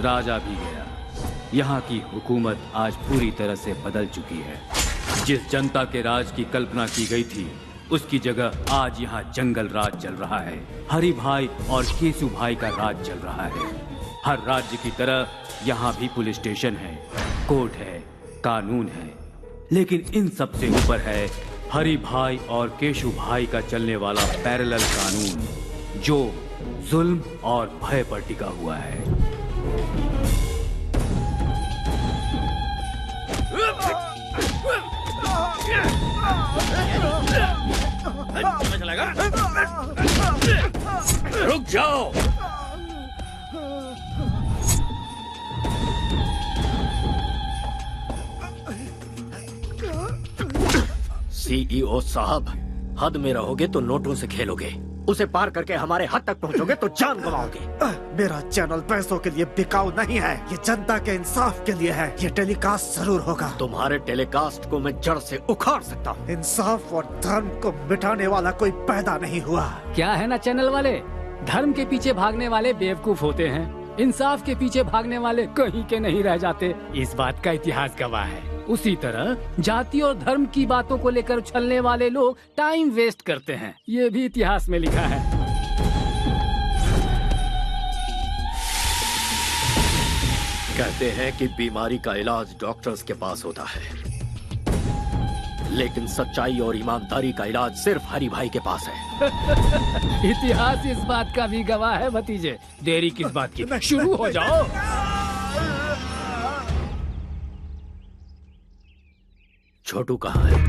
राजा भी गया। यहाँ की हुकूमत आज पूरी तरह से बदल चुकी है। जिस जनता के राज की कल्पना की गई थी, उसकी जगह आज यहाँ जंगल राज चल रहा है। हरि भाई और केसु भाई का राज चल रहा है। हर राज्य की तरह यहाँ भी पुलिस स्टेशन है, कोर्ट है, कानून है, लेकिन इन सब से ऊपर है हरि भाई और केशु भाई का चलने वाला पैरेलल कानून, जो जुल्म और भय पर टिका हुआ है। रुक जाओ। सीईओ साहब, हद में रहोगे तो नोटों से खेलोगे, उसे पार करके हमारे हद तक पहुंचोगे तो जान गंवाओगे। मेरा चैनल पैसों के लिए बिकाऊ नहीं है, ये जनता के इंसाफ के लिए है। ये टेलीकास्ट जरूर होगा। तुम्हारे टेलीकास्ट को मैं जड़ से उखाड़ सकता हूँ। इंसाफ और धर्म को मिटाने वाला कोई पैदा नहीं हुआ। क्या है ना चैनल वाले, धर्म के पीछे भागने वाले बेवकूफ होते हैं, इंसाफ के पीछे भागने वाले कहीं के नहीं रह जाते। इस बात का इतिहास गवाह है। उसी तरह जाति और धर्म की बातों को लेकर उछलने वाले लोग टाइम वेस्ट करते हैं, ये भी इतिहास में लिखा है। कहते हैं कि बीमारी का इलाज डॉक्टर्स के पास होता है, लेकिन सच्चाई और ईमानदारी का इलाज सिर्फ हरि भाई के पास है। इतिहास इस बात का भी गवाह है भतीजे। देरी किस बात की, शुरू हो जाओ। छोटू कहाँ है?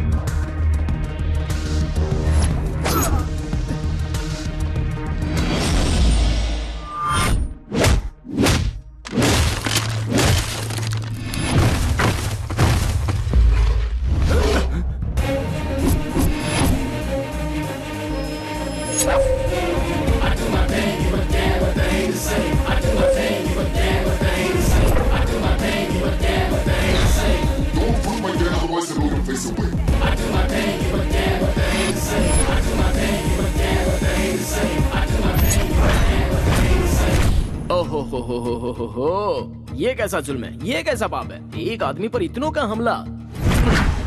हो, ये कैसा जुल्म है, ये कैसा पाप है, एक आदमी पर इतनों का हमला।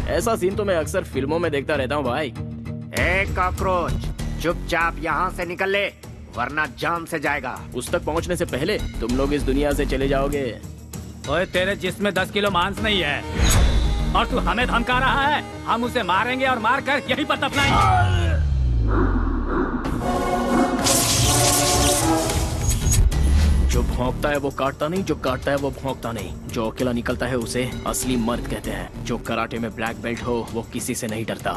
ऐसा सीन तो मैं अक्सर फिल्मों में देखता रहता हूँ भाई। ए कॉकरोच, चुपचाप यहाँ से निकल ले, वरना जान से जाएगा। उस तक पहुँचने से पहले तुम लोग इस दुनिया से चले जाओगे। ओए, तेरे जिसमें 10 किलो मांस नहीं है और तू हमें धमका रहा है। हम उसे मारेंगे और मार कर यहीं पर दफनाएंगे। जो भौंकता है वो काटता नहीं, जो काटता है वो भौंकता नहीं। जो अकेला निकलता है उसे असली मर्द कहते हैं। जो कराटे में ब्लैक बेल्ट हो वो किसी से नहीं डरता।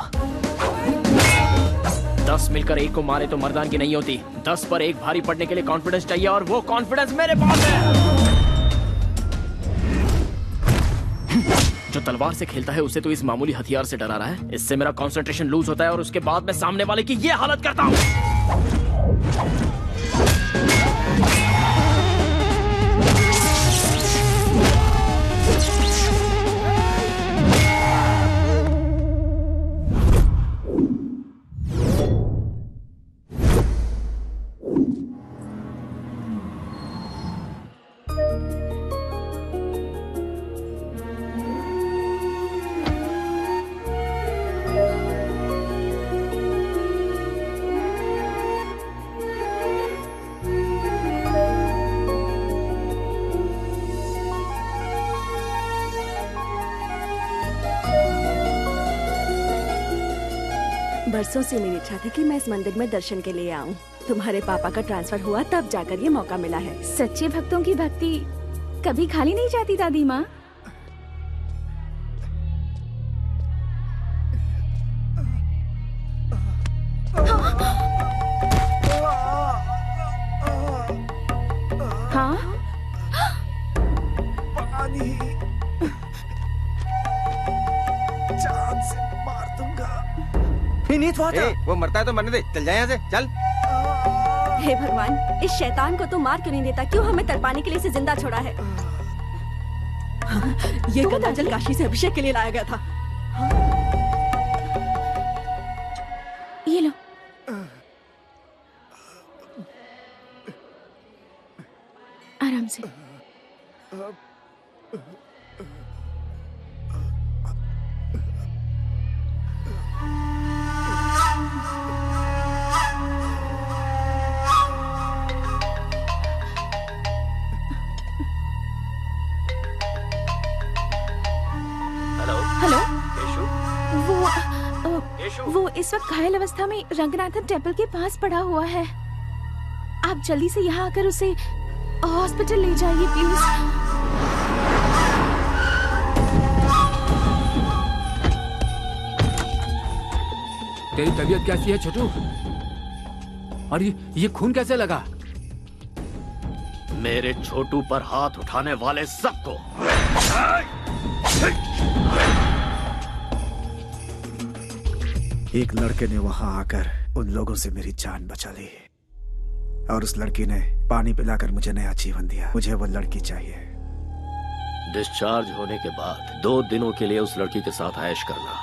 10 मिलकर एक को मारे तो मर्दानगी नहीं होती। 10 पर एक भारी पड़ने के लिए कॉन्फिडेंस चाहिए, और वो कॉन्फिडेंस मेरे पास है। जो तलवार से खेलता है उसे तो इस मामूली हथियार से डरा रहा है। इससे मेरा कंसंट्रेशन लूज होता है और उसके बाद मैं सामने वाले की ये हालत करता हूँ। बरसों से मेरी इच्छा थी कि मैं इस मंदिर में दर्शन के लिए आऊं। तुम्हारे पापा का ट्रांसफर हुआ तब जाकर ये मौका मिला है। सच्चे भक्तों की भक्ति कभी खाली नहीं जाती दादी माँ। हाँ, पानी जान से मार दूंगा। वो मरता है तो मरने दे, चल जाए यहाँ से, चल। हे भगवान, इस शैतान को तो मार क्यों नहीं देता? क्यों हमें तड़पाने के लिए इसे जिंदा छोड़ा है? ये गंगाजल काशी से अभिषेक के लिए लाया गया था। ये लो। आराम से। हेलो। वो इस वक्त घायल अवस्था में रंगनाथन टेम्पल के पास पड़ा हुआ है। आप जल्दी से यहाँ आकर उसे हॉस्पिटल ले जाइए प्लीज। तेरी तबीयत कैसी है छोटू? और ये खून कैसे लगा? मेरे छोटू पर हाथ उठाने वाले सबको एक लड़के ने वहां आकर उन लोगों से मेरी जान बचा ली और उस लड़की ने पानी पिलाकर मुझे नया जीवन दिया। मुझे वो लड़की चाहिए। डिस्चार्ज होने के बाद 2 दिनों के लिए उस लड़की के साथ ऐश करना।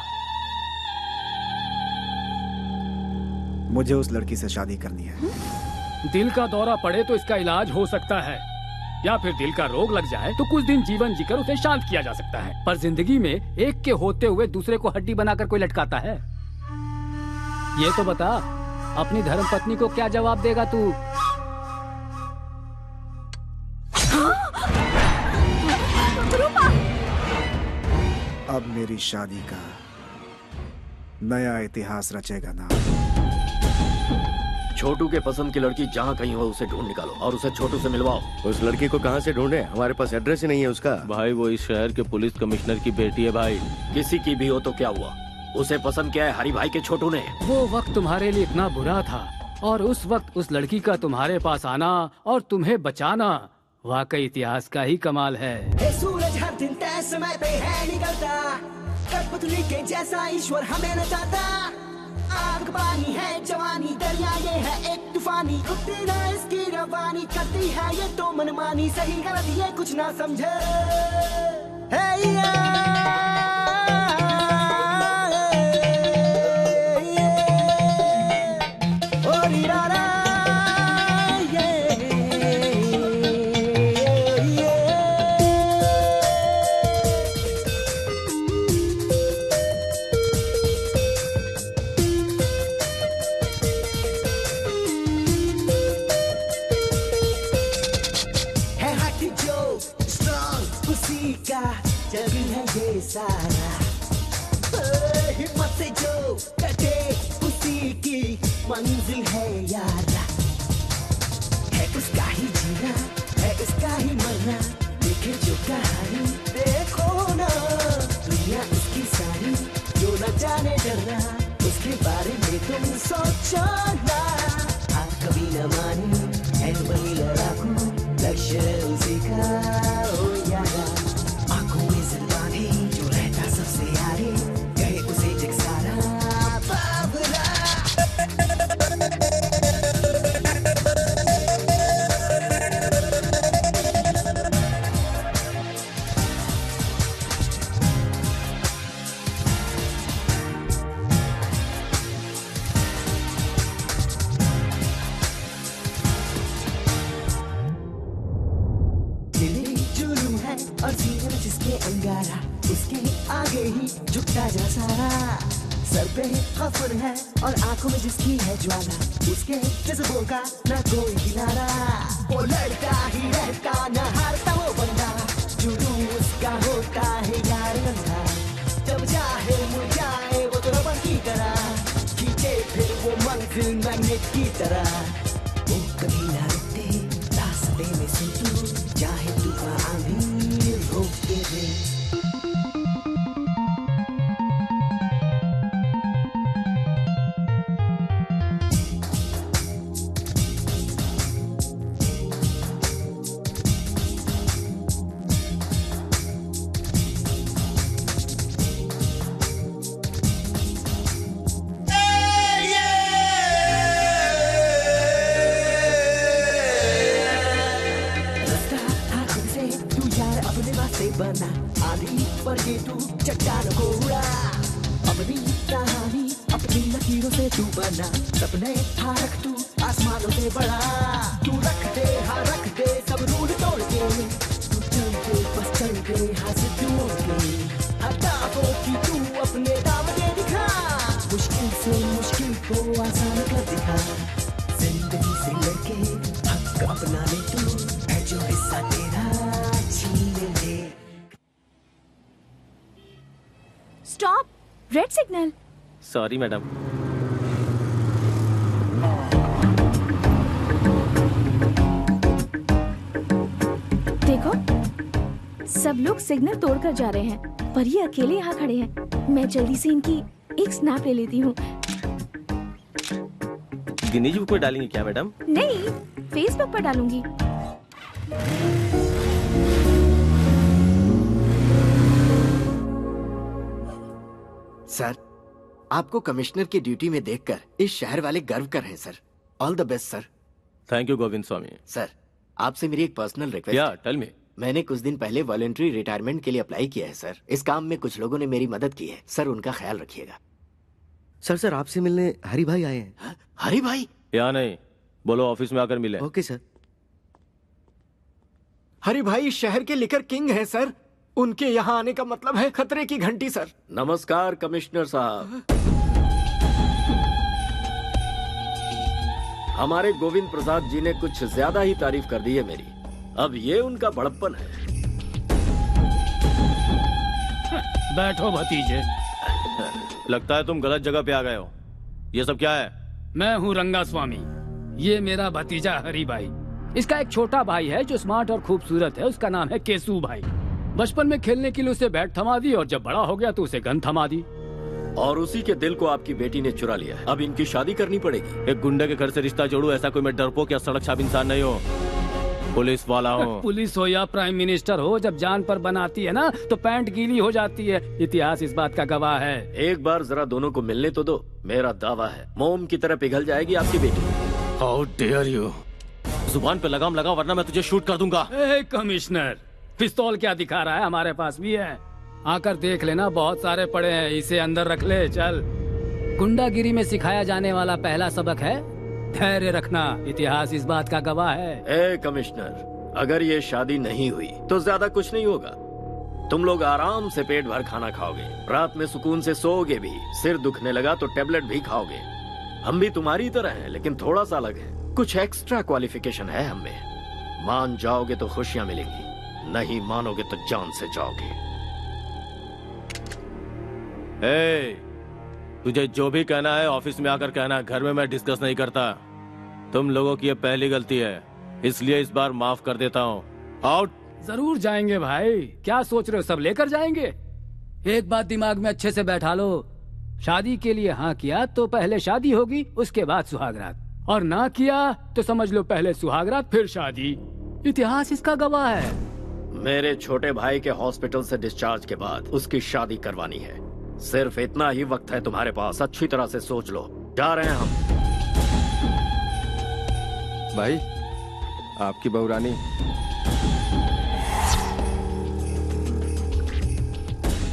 मुझे उस लड़की से शादी करनी है। दिल का दौरा पड़े तो इसका इलाज हो सकता है, या फिर दिल का रोग लग जाए तो कुछ दिन जीवन जीकर उसे शांत किया जा सकता है। पर जिंदगी में एक के होते हुए दूसरे को हड्डी बनाकर कोई लटकाता है? ये तो बता, अपनी धर्मपत्नी को क्या जवाब देगा तू? अब मेरी शादी का नया इतिहास रचेगा ना। छोटू के पसंद की लड़की जहाँ कहीं हो उसे ढूंढ निकालो और उसे छोटू से मिलवाओ। उस लड़की को कहाँ से ढूंढे? हमारे पास एड्रेस ही नहीं है उसका। भाई वो इस शहर के पुलिस कमिश्नर की बेटी है भाई। किसी की भी हो तो क्या हुआ, उसे पसंद किया है हरी भाई के छोटू ने। वो वक्त तुम्हारे लिए इतना बुरा था और उस वक्त उस लड़की का तुम्हारे पास आना और तुम्हें बचाना वाकई इतिहास का ही कमाल है। सूरज हर दिन तय समय पे है निकलता, कठपुतली के जैसा ईश्वर हमें नचाता। आग पानी है जवानी, दरिया ये है एक तूफानी, रुकती ना इसकी रवानी, करती है ये तो मनमानी, सही गलत ये कुछ ना समझे। जग है ये सारा, हिम्मत से जो कटे उसी की मंजिल है यारा। है उसका ही जीना, है उसका ही मरना, देखे जो कहानी देखो ना। दुनिया उसकी सारी जो न जाने डरना, उसके बारे में तुम सोचो ना। आप कभी न मानी है वही लड़ाकू, लक्ष्य उसी का हो यारा। जो रहता सबसे आगे, कहे उसे जग सारा बाबरा। दिल जुलूम है और सीने में जिसके अंगारा, उसके आगे ही झुकता जा सारा। सर पे खफर है और आंखों में जिसकी है ज्वाला, उसके जज्बों का न कोई किनारा। वो लड़ता ही रहता न हारता वो बंदा, जुनून उसका होता है यार गंदा। जब चाहे मुड़ जाए वो तो रबर की तरह, खींचे फिर वो मंजिल मैग्नेट की तरह। वो कभी ना रुकते रास्ते में, सुन तू चाहे तूफान आंधी रोक के दे। बना आंधी पर ये तू चट्टान को उड़ा, अपनी कहानी अपनी लकीरों से तू बना। सपने हाँ रख तू आसमानों से बड़ा, तू रख दे हाँ रख दे सब रूल तोड़ के, तू चल चल गए हासिलों के हटाओ कि तू अपने दाम दे दिखा मुश्किल से मुश्किल को आसान कर दिखा जिंदगी से लड़के हक अपना ले तू है जो हिस्सा तेरा छीन ले stop red signal sorry madam. देखो सब लोग सिग्नल तोड़कर जा रहे हैं पर ये अकेले यहाँ खड़े हैं। मैं जल्दी से इनकी एक स्नैप ले लेती हूँ। गिनीज बुक में डालेंगे क्या मैडम? नहीं, फेसबुक पर डालूंगी। सर, आपको कमिश्नर की ड्यूटी में देखकर इस शहर वाले गर्व कर रहे हैं sir. All the best sir. Thank you Govind Swami. Sir, आपसे मेरी एक पर्सनल रिक्वेस्ट। या टेल मी। मैंने कुछ दिन पहले वॉलंटरी रिटायरमेंट के लिए अप्लाई किया है सर। इस काम में कुछ लोगों ने मेरी मदद की है सर, उनका ख्याल रखिएगा। सर आपसे मिलने हरी भाई आए हैं। हरी भाई? या नहीं, बोलो ऑफिस में आकर मिले। Okay sir. हरी भाई इस शहर के लिकर किंग हैं सर। उनके यहाँ आने का मतलब है खतरे की घंटी सर। नमस्कार कमिश्नर साहब। हमारे गोविंद प्रसाद जी ने कुछ ज्यादा ही तारीफ कर दी है मेरी। अब ये उनका बड़प्पन है। बैठो भतीजे। लगता है तुम गलत जगह पे आ गए हो। ये सब क्या है? मैं हूँ रंगा स्वामी। ये मेरा भतीजा हरी भाई। इसका एक छोटा भाई है जो स्मार्ट और खूबसूरत है। उसका नाम है केसू भाई। बचपन में खेलने के लिए उसे बैट थमा दी और जब बड़ा हो गया तो उसे गन थमा दी। और उसी के दिल को आपकी बेटी ने चुरा लिया है। अब इनकी शादी करनी पड़ेगी। एक गुंडे के घर से रिश्ता जोड़ू, ऐसा कोई मैं डरपोक या सड़क छाप इंसान नहीं हूँ। पुलिस वाला हूँ। पुलिस हो या प्राइम मिनिस्टर हो, जब जान पर बनाती है ना तो पैंट गीली हो जाती है। इतिहास इस बात का गवाह है। एक बार जरा दोनों को मिलने तो दो। मेरा दावा है मोम की तरह पिघल जाएगी आपकी बेटी। How dare you. जुबान पे लगाम लगा वरना मैं तुझे शूट कर दूंगा। कमिश्नर, पिस्तौल क्या दिखा रहा है? हमारे पास भी है, आकर देख लेना। बहुत सारे पड़े हैं, इसे अंदर रख ले। चल। गुंडागिरी में सिखाया जाने वाला पहला सबक है धैर्य रखना। इतिहास इस बात का गवाह है। ए कमिश्नर, अगर ये शादी नहीं हुई तो ज्यादा कुछ नहीं होगा। तुम लोग आराम से पेट भर खाना खाओगे, रात में सुकून से सोओगे भी। सिर दुखने लगा तो टेबलेट भी खाओगे। हम भी तुम्हारी तरह हैं, लेकिन थोड़ा सा अलग है। कुछ एक्स्ट्रा क्वालिफिकेशन है हमें। मान जाओगे तो खुशियां मिलेंगी, नहीं मानोगे तो जान से जाओगे। तुझे जो भी कहना है ऑफिस में आकर कहना। घर में मैं डिस्कस नहीं करता। तुम लोगों की ये पहली गलती है, इसलिए इस बार माफ कर देता हूँ। आउट। जरूर जाएंगे भाई, क्या सोच रहे हो? सब लेकर जाएंगे। एक बात दिमाग में अच्छे से बैठा लो, शादी के लिए हाँ किया तो पहले शादी होगी, उसके बाद सुहागरात। और ना किया तो समझ लो पहले सुहागरात फिर शादी। इतिहास इसका गवाह है। मेरे छोटे भाई के हॉस्पिटल से डिस्चार्ज के बाद उसकी शादी करवानी है। सिर्फ इतना ही वक्त है तुम्हारे पास, अच्छी तरह से सोच लो। जा रहे हैं हम। भाई, आपकी बहू रानी।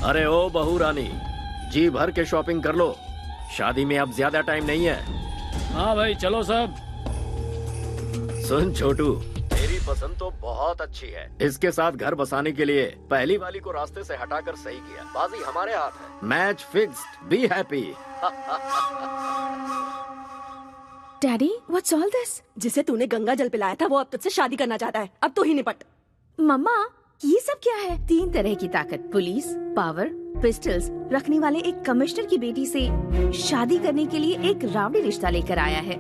अरे ओ बहू रानी, जी भर के शॉपिंग कर लो। शादी में अब ज्यादा टाइम नहीं है। हाँ भाई चलो सब। सुन छोटू, तेरी पसंद तो बहुत अच्छी है। इसके साथ घर बसाने के लिए पहली वाली को रास्ते से हटाकर सही किया। बाजी हमारे हाथ है। Match fixed. Be happy. Daddy, what's all this? जिसे तूने गंगा जल पिलाया था वो अब तुझसे शादी करना चाहता है। अब तो ही निपट। मम्मा, ये सब क्या है? 3 तरह की ताकत, पुलिस, पावर, पिस्टल्स रखने वाले एक कमिश्नर की बेटी से शादी करने के लिए एक रावड़ी रिश्ता लेकर आया है।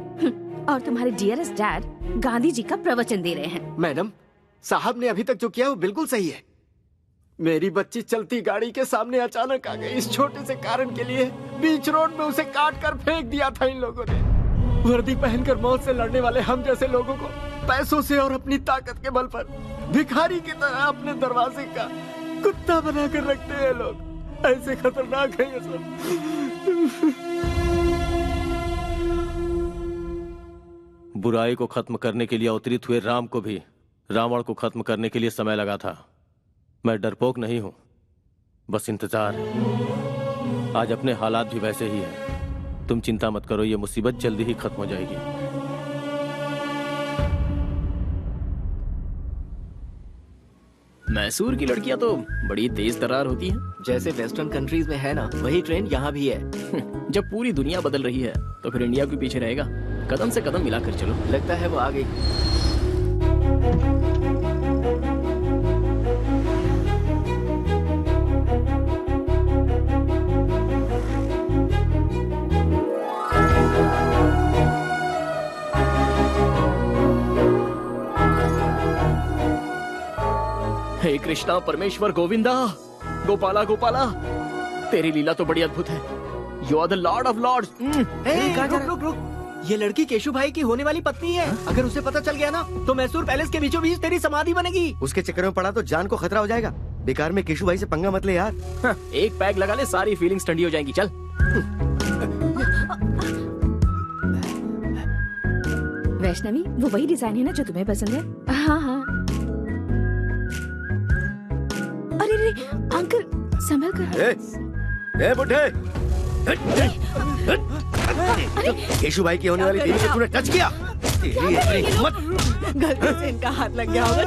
और तुम्हारे डियरेस्ट डैड गांधी जी का प्रवचन दे रहे हैं। मैडम, साहब ने अभी तक जो किया वो बिल्कुल सही है। मेरी बच्ची चलती गाड़ी के सामने अचानक आ गई। इस छोटे से कारण के लिए बीच रोड में उसे काट कर फेंक दिया था इन लोगों ने। वर्दी पहनकर मौत से लड़ने वाले हम जैसे लोगों को पैसों से और अपनी ताकत के बल पर भिखारी की तरह अपने दरवाजे का कुत्ता बना कर रखते हैं लोग। ऐसे खतरनाक है ये सब। बुराई को खत्म करने के लिए अवतरित हुए राम को भी रावण को खत्म करने के लिए समय लगा था। मैं डरपोक नहीं हूं, बस इंतजार। आज अपने हालात भी वैसे ही हैं। तुम चिंता मत करो, ये मुसीबत जल्दी ही खत्म हो जाएगी। मैसूर की लड़कियां तो बड़ी तेज तर्रार होती हैं। जैसे वेस्टर्न कंट्रीज में है ना, वही ट्रेंड यहाँ भी है। जब पूरी दुनिया बदल रही है तो फिर इंडिया भी पीछे रहेगा। कदम से कदम मिलाकर चलो। लगता है वो आ गई। हे कृष्णा परमेश्वर गोविंदा, गोपाला गोपाला, तेरी लीला तो बड़ी अद्भुत है। You are the lord of lords. रुक रुक, ये लड़की केशु भाई की होने वाली पत्नी है। अगर उसे पता चल गया ना तो मैसूर पैलेस के बीचों बीच तेरी समाधि बनेगी। उसके चक्कर में पड़ा तो जान को खतरा हो जाएगा। बेकार में केशु भाई से पंगा मत ले यार। एक पैक लगा ले, सारी फीलिंग्स ठंडी हो जाएंगी। चल। वैष्णवी, वो वही डिजाइन है ना जो तुम्हें पसंद है? हाँ हाँ। अरे रे अंकल, संभल कर। ए बुढ़े, केशु भाई की होने वाली बीवी से तूने टच किया। तेरी इतनी हिम्मत। गलती से इनका हाथ लग गया होगा।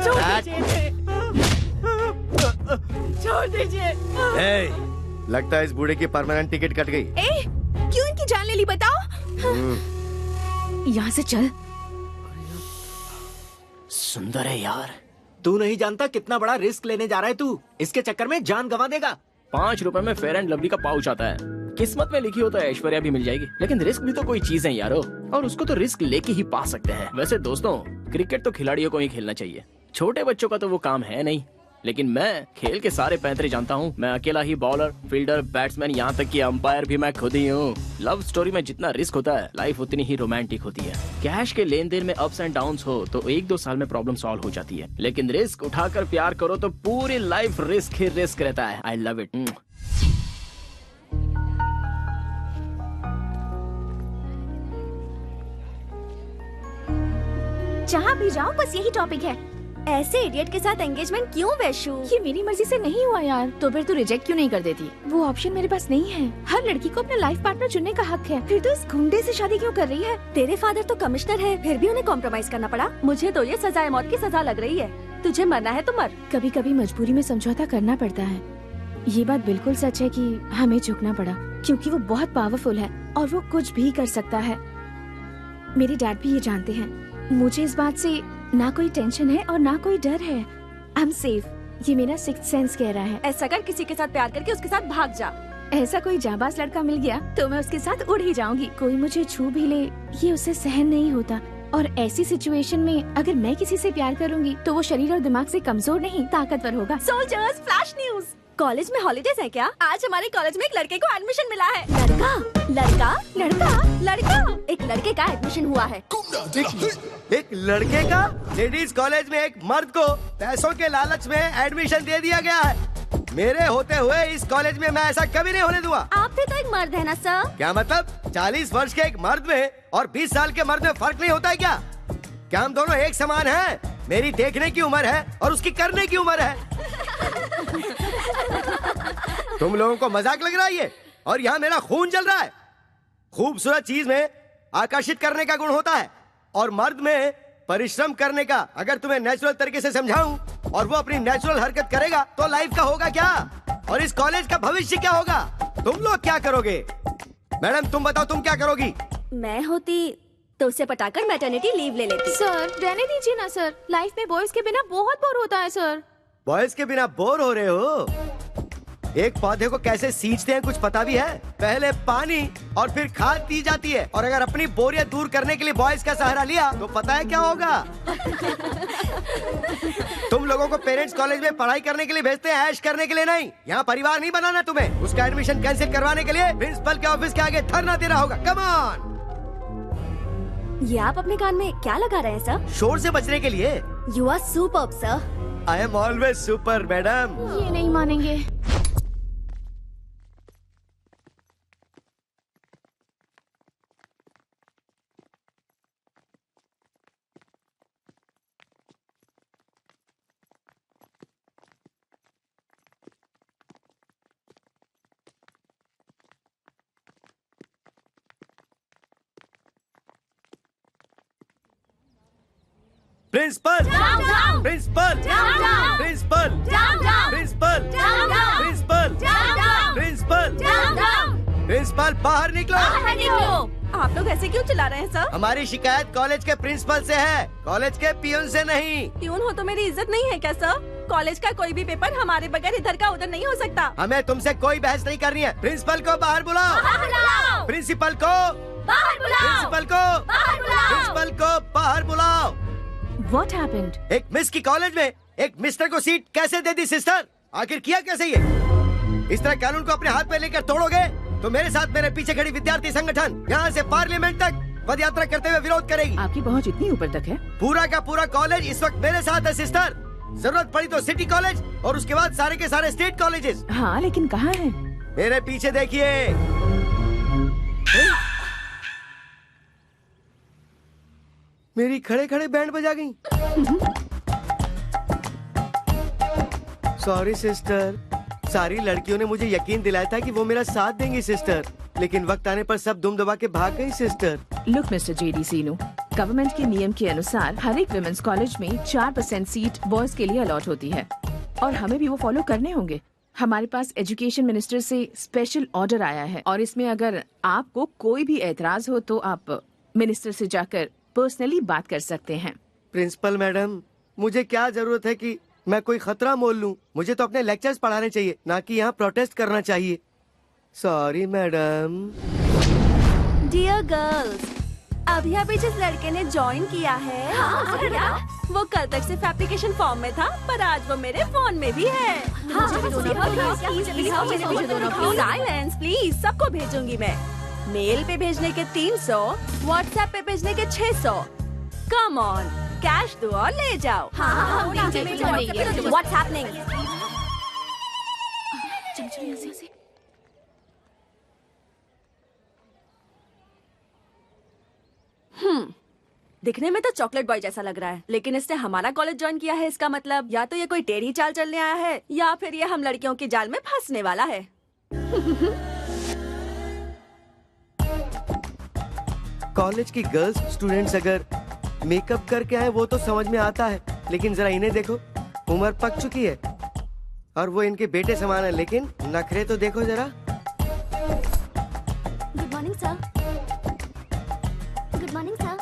छोड़ दीजिए। लगता है इस बूढ़े की परमानेंट टिकट कट गई। क्यों इनकी जान ले ली बताओ? यहाँ से चल। सुंदर है यार। तू नहीं जानता कितना बड़ा रिस्क लेने जा रहा है तू। इसके चक्कर में जान गंवा देगा। 5 रुपए में फेयर एंड लवली का पाउच आता है। किस्मत में लिखी हो तो ऐश्वर्या भी मिल जाएगी, लेकिन रिस्क भी तो कोई चीज है यारो, और उसको तो रिस्क लेके ही पा सकते हैं। वैसे दोस्तों, क्रिकेट तो खिलाड़ियों को ही खेलना चाहिए, छोटे बच्चों का तो वो काम है नहीं। लेकिन मैं खेल के सारे पैंतरे जानता हूँ। मैं अकेला ही बॉलर, फील्डर, बैट्समैन, यहाँ तक कि अंपायर भी मैं खुद ही हूँ। लव स्टोरी में जितना रिस्क होता है, लाइफ उतनी ही रोमांटिक होती है। कैश के लेन देन में अप्स एंड डाउन्स हो तो 1-2 साल में प्रॉब्लम सॉल्व हो जाती है, लेकिन रिस्क उठाकर प्यार करो तो पूरी लाइफ रिस्क ही रिस्क रहता है। I love it. जहाँ भी जाओ बस यही टॉपिक है। ऐसे इडियट के साथ एंगेजमेंट क्यों वैशु? ये मेरी मर्जी से नहीं हुआ यार। तो फिर तू रिजेक्ट क्यों नहीं कर देती? वो ऑप्शन मेरे पास नहीं है। हर लड़की को अपना लाइफ पार्टनर चुनने का हक है। फिर तो इस गुंडे से शादी क्यों कर रही है? तेरे फादर तो कमिश्नर है, फिर भी उन्हें कॉम्प्रोमाइज करना पड़ा। मुझे तो ये सजाए मौत की सजा लग रही है। तुझे मरना है तो मर। कभी कभी मजबूरी में समझौता करना पड़ता है। ये बात बिल्कुल सच है कि हमें झुकना पड़ा, क्योंकि वो बहुत पावरफुल है और वो कुछ भी कर सकता है। मेरे डैड भी ये जानते हैं। मुझे इस बात से ना कोई टेंशन है और ना कोई डर है। I am safe. ये मेरा सिक्स्थ सेंस कह रहा है। ऐसा कर, किसी के साथ प्यार करके उसके साथ भाग जा। ऐसा कोई जाबाज लड़का मिल गया तो मैं उसके साथ उड़ ही जाऊंगी। कोई मुझे छू भी ले, ये उसे सहन नहीं होता। और ऐसी सिचुएशन में अगर मैं किसी से प्यार करूंगी तो वो शरीर और दिमाग से कमजोर नहीं, ताकतवर होगा। Soldiers, flash news. कॉलेज में हॉलीडेज है क्या? आज हमारे कॉलेज में एक लड़के को एडमिशन मिला है। लड़का लड़का लड़का लड़का, एक लड़के का एडमिशन हुआ है। एक लड़के का? लेडीज कॉलेज में एक मर्द को पैसों के लालच में एडमिशन दे दिया गया है। मेरे होते हुए इस कॉलेज में मैं ऐसा कभी नहीं होने दूंगा। आप भी तो एक मर्द है ना सर? क्या मतलब? 40 वर्ष के एक मर्द में और 20 साल के मर्द में फर्क नहीं होता है क्या? क्या हम दोनों एक समान हैं? मेरी देखने की उम्र है और उसकी करने की उम्र है। तुम लोगों को मजाक लग रहा है ये? और यहाँ मेरा खून जल रहा है। खूबसूरत चीज में आकर्षित करने का गुण होता है और मर्द में परिश्रम करने का। अगर तुम्हें नेचुरल तरीके से समझाऊं और वो अपनी नेचुरल हरकत करेगा तो लाइफ का होगा क्या, और इस कॉलेज का भविष्य क्या होगा? तुम लोग क्या करोगे? मैडम तुम बताओ, तुम क्या करोगी? मैं होती तो उसे पटाकर मैटरनिटी लीव ले लेती। सर रहने दीजिए ना सर, लाइफ में बॉयज के बिना बहुत बोर होता है सर। बॉयज के बिना बोर हो रहे हो? एक पौधे को कैसे सींचते हैं कुछ पता भी है? पहले पानी और फिर खाद दी जाती है, और अगर अपनी बोरियत दूर करने के लिए बॉयज का सहारा लिया तो पता है क्या होगा? तुम लोगों को पेरेंट्स कॉलेज में पढ़ाई करने के लिए भेजते हैं, ऐश करने के लिए नहीं। यहाँ परिवार नहीं बनाना तुम्हें। उसका एडमिशन कैंसिल करवाने के लिए प्रिंसिपल के ऑफिस के आगे धरना देना होगा। Come on. ये आप अपने कान में क्या लगा रहे हैं सर? शोर से बचने के लिए। You are superb sir. I am always super madam. ये नहीं मानेंगे। प्रिंसिपल, प्रिंसिपल, प्रिंसिपल, प्रिंसिपल बाहर निकलो। आप लोग ऐसे क्यों चिल्ला रहे हैं सर? हमारी शिकायत कॉलेज के प्रिंसिपल से है, कॉलेज के पियून से नहीं। प्यून हो तो मेरी इज्जत नहीं है क्या सर? कॉलेज का कोई भी पेपर हमारे बगैर इधर का उधर नहीं हो सकता। हमें तुमसे कोई बहस नहीं करनी है। प्रिंसिपल को बाहर बुलाओ। प्रिंसिपल को बाहर बुलाओ। प्रिंसिपल को बाहर बुलाओ। प्रिंसिपल को बाहर बुलाओ। What happened? एक मिस की कॉलेज में एक मिस्टर को सीट कैसे दे दी सिस्टर? आखिर किया कैसे ये? इस तरह कानून को अपने हाथ में लेकर तोड़ोगे तो मेरे साथ मेरे पीछे खड़ी विद्यार्थी संगठन यहाँ से पार्लियामेंट तक पद यात्रा करते हुए विरोध करेगी। आपकी पहुंच इतनी ऊपर तक है? पूरा का पूरा कॉलेज इस वक्त मेरे साथ है सिस्टर। जरूरत पड़ी तो सिटी कॉलेज और उसके बाद सारे के सारे स्टेट कॉलेजेस। हाँ, लेकिन कहाँ है? मेरे पीछे देखिए। मेरी खड़े खड़े बैंड बजा गई। सॉरी सिस्टर, सारी लड़कियों ने मुझे यकीन दिलाया था कि वो मेरा साथ देंगी सिस्टर, लेकिन वक्त आने पर सब दुम दबा के भाग गई सिस्टर। लुक मिस्टर जेडी सीनू, गवर्नमेंट के नियम के अनुसार हर एक विमेंस कॉलेज में 4% सीट बॉयज के लिए अलॉट होती है और हमें भी वो फॉलो करने होंगे। हमारे पास एजुकेशन मिनिस्टर से स्पेशल ऑर्डर आया है और इसमें अगर आपको कोई भी एतराज हो तो आप मिनिस्टर से जाकर पर्सनली बात कर सकते हैं। प्रिंसिपल मैडम, मुझे क्या जरूरत है कि मैं कोई खतरा मोल लूं? मुझे तो अपने लेक्चर्स पढ़ाने चाहिए, ना कि यहाँ प्रोटेस्ट करना चाहिए। Sorry madam. डियर गर्ल्स, अभी अभी जिस लड़के ने ज्वाइन किया है वो कल तक सिर्फ एप्लीकेशन फॉर्म में था, पर आज वो मेरे फोन में भी है। साइलेंस प्लीज, सबको भेजूंगी मैं। मेल पे भेजने के 300, व्हाट्सएप पे भेजने के 600। कम ऑन, कैश दो और ले जाओ। What's happening? दिखने में तो चॉकलेट बॉय जैसा लग रहा है, लेकिन इसने हमारा कॉलेज ज्वाइन किया है। इसका मतलब या तो ये कोई टेढ़ी चाल चलने आया है या फिर ये हम लड़कियों की जाल में फंसने वाला है। कॉलेज की गर्ल्स स्टूडेंट्स अगर मेकअप करके आए वो तो समझ में आता है, लेकिन जरा इन्हें देखो, उम्र पक चुकी है और वो इनके बेटे समान है, लेकिन नखरे तो देखो जरा। Good morning sir. Good morning sir.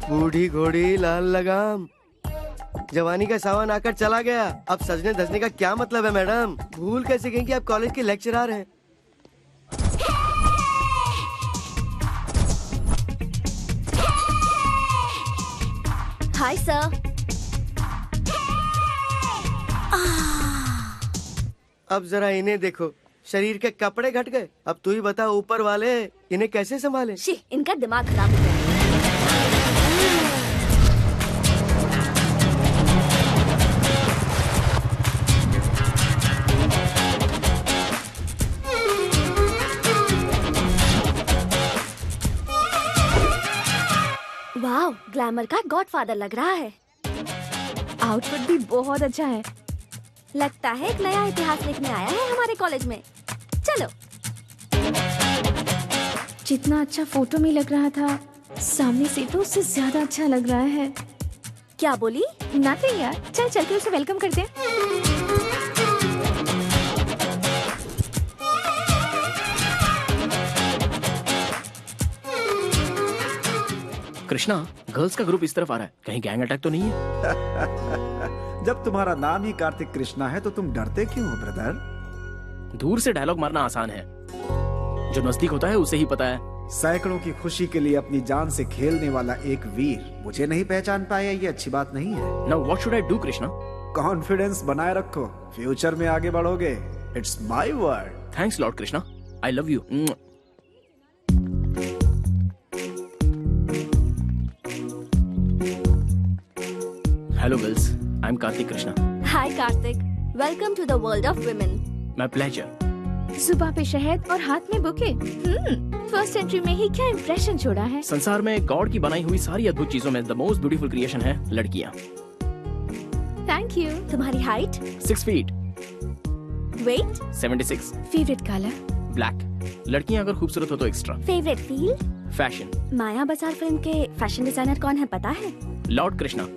बूढ़ी घोड़ी लाल लगाम, जवानी का सावन आकर चला गया, अब सजने धजने का क्या मतलब है मैडम? भूल कैसे गई कि आप कॉलेज के लेक्चरर हैं? Hi sir. अब जरा इन्हें देखो, शरीर के कपड़े घट गए। अब तू ही बता ऊपर वाले इन्हें कैसे संभाले? शी, इनका दिमाग खराब हो गया। वाह, ग्लैमर का गॉडफादर लग रहा है। आउटफिट भी बहुत अच्छा है। लगता है एक नया इतिहास लिखने आया है हमारे कॉलेज में। चलो। जितना अच्छा फोटो में लग रहा था, सामने से तो उससे ज्यादा अच्छा लग रहा है। क्या बोली? नथिंग यार, चल चल के उसे वेलकम करते हैं। कृष्णा, गर्ल्स का ग्रुप इस तरफ आ रहा है, कहीं गैंग अटैक तो नहीं है? जब तुम्हारा नाम ही कार्तिक कृष्णा है तो तुम डरते क्यों हो ब्रदर? दूर से डायलॉग मारना आसान है, जो नजदीक होता है उसे ही पता है। सैकड़ों की खुशी के लिए अपनी जान से खेलने वाला एक वीर मुझे नहीं पहचान पाया, ये अच्छी बात नहीं है। Now what should I do Krishna? Confidence बनाए रखो, फ्यूचर में आगे बढ़ोगे। It's my word. Thanks lord Krishna, I love you. Hello girls, I am Kartik Krishna. Hi Kartik, welcome to the world of women. My pleasure. सुबह पे शहद और हाथ में बुके। फर्स्ट एंट्री में ही क्या इंप्रेशन छोड़ा है। संसार में गॉड की बनाई हुई सारी अद्भुत चीजों में द मोस्ट ब्यूटीफुल क्रिएशन है लड़कियां। Thank you. तुम्हारी हाइट? 6 फीट। वेट? 76। Favourite colour? ब्लैक। लड़कियां अगर खूबसूरत हो तो extra. Favourite field? Fashion. Maya Bazaar film के फैशन डिजाइनर कौन है पता है? लॉर्ड कृष्णा।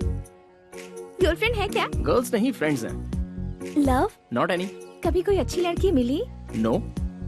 गर्लफ्रेंड है क्या? गर्ल्स नहीं, फ्रेंड्स हैं। लव? Not any. कभी कोई अच्छी लड़की मिली? नो।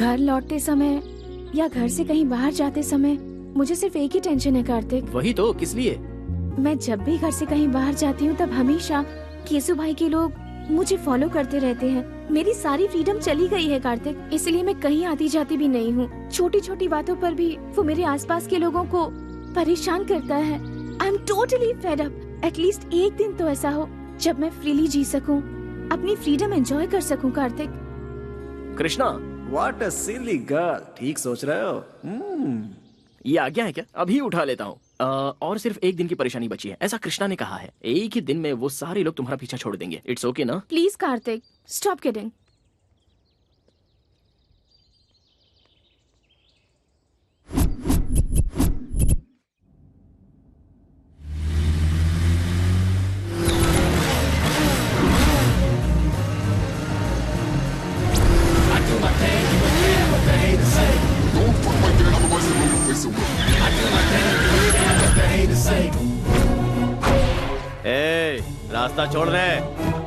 घर लौटते समय या घर से कहीं बाहर जाते समय मुझे सिर्फ एक ही टेंशन है कार्तिक। वही तो, किस लिए? मैं जब भी घर से कहीं बाहर जाती हूँ तब हमेशा केशु भाई के लोग मुझे फॉलो करते रहते हैं। मेरी सारी फ्रीडम चली गई है कार्तिक, इसलिए मैं कहीं आती जाती भी नहीं हूँ। छोटी छोटी बातों पर भी वो मेरे आसपास के लोगों को परेशान करता है। I am totally fed up. At least एक दिन तो ऐसा हो जब मैं फ्रीली जी सकूं, अपनी फ्रीडम एंजॉय कर सकूं Kartik. Krishna, what a silly girl. ठीक सोच रहे हो। ये आज्ञा है क्या? अभी उठा लेता हूँ। और सिर्फ एक दिन की परेशानी बची है, ऐसा कृष्णा ने कहा है। एक ही दिन में वो सारे लोग तुम्हारा पीछा छोड़ देंगे। इट्स ओके ना? Please Kartik, stop kidding. ए, रास्ता छोड़ रहे।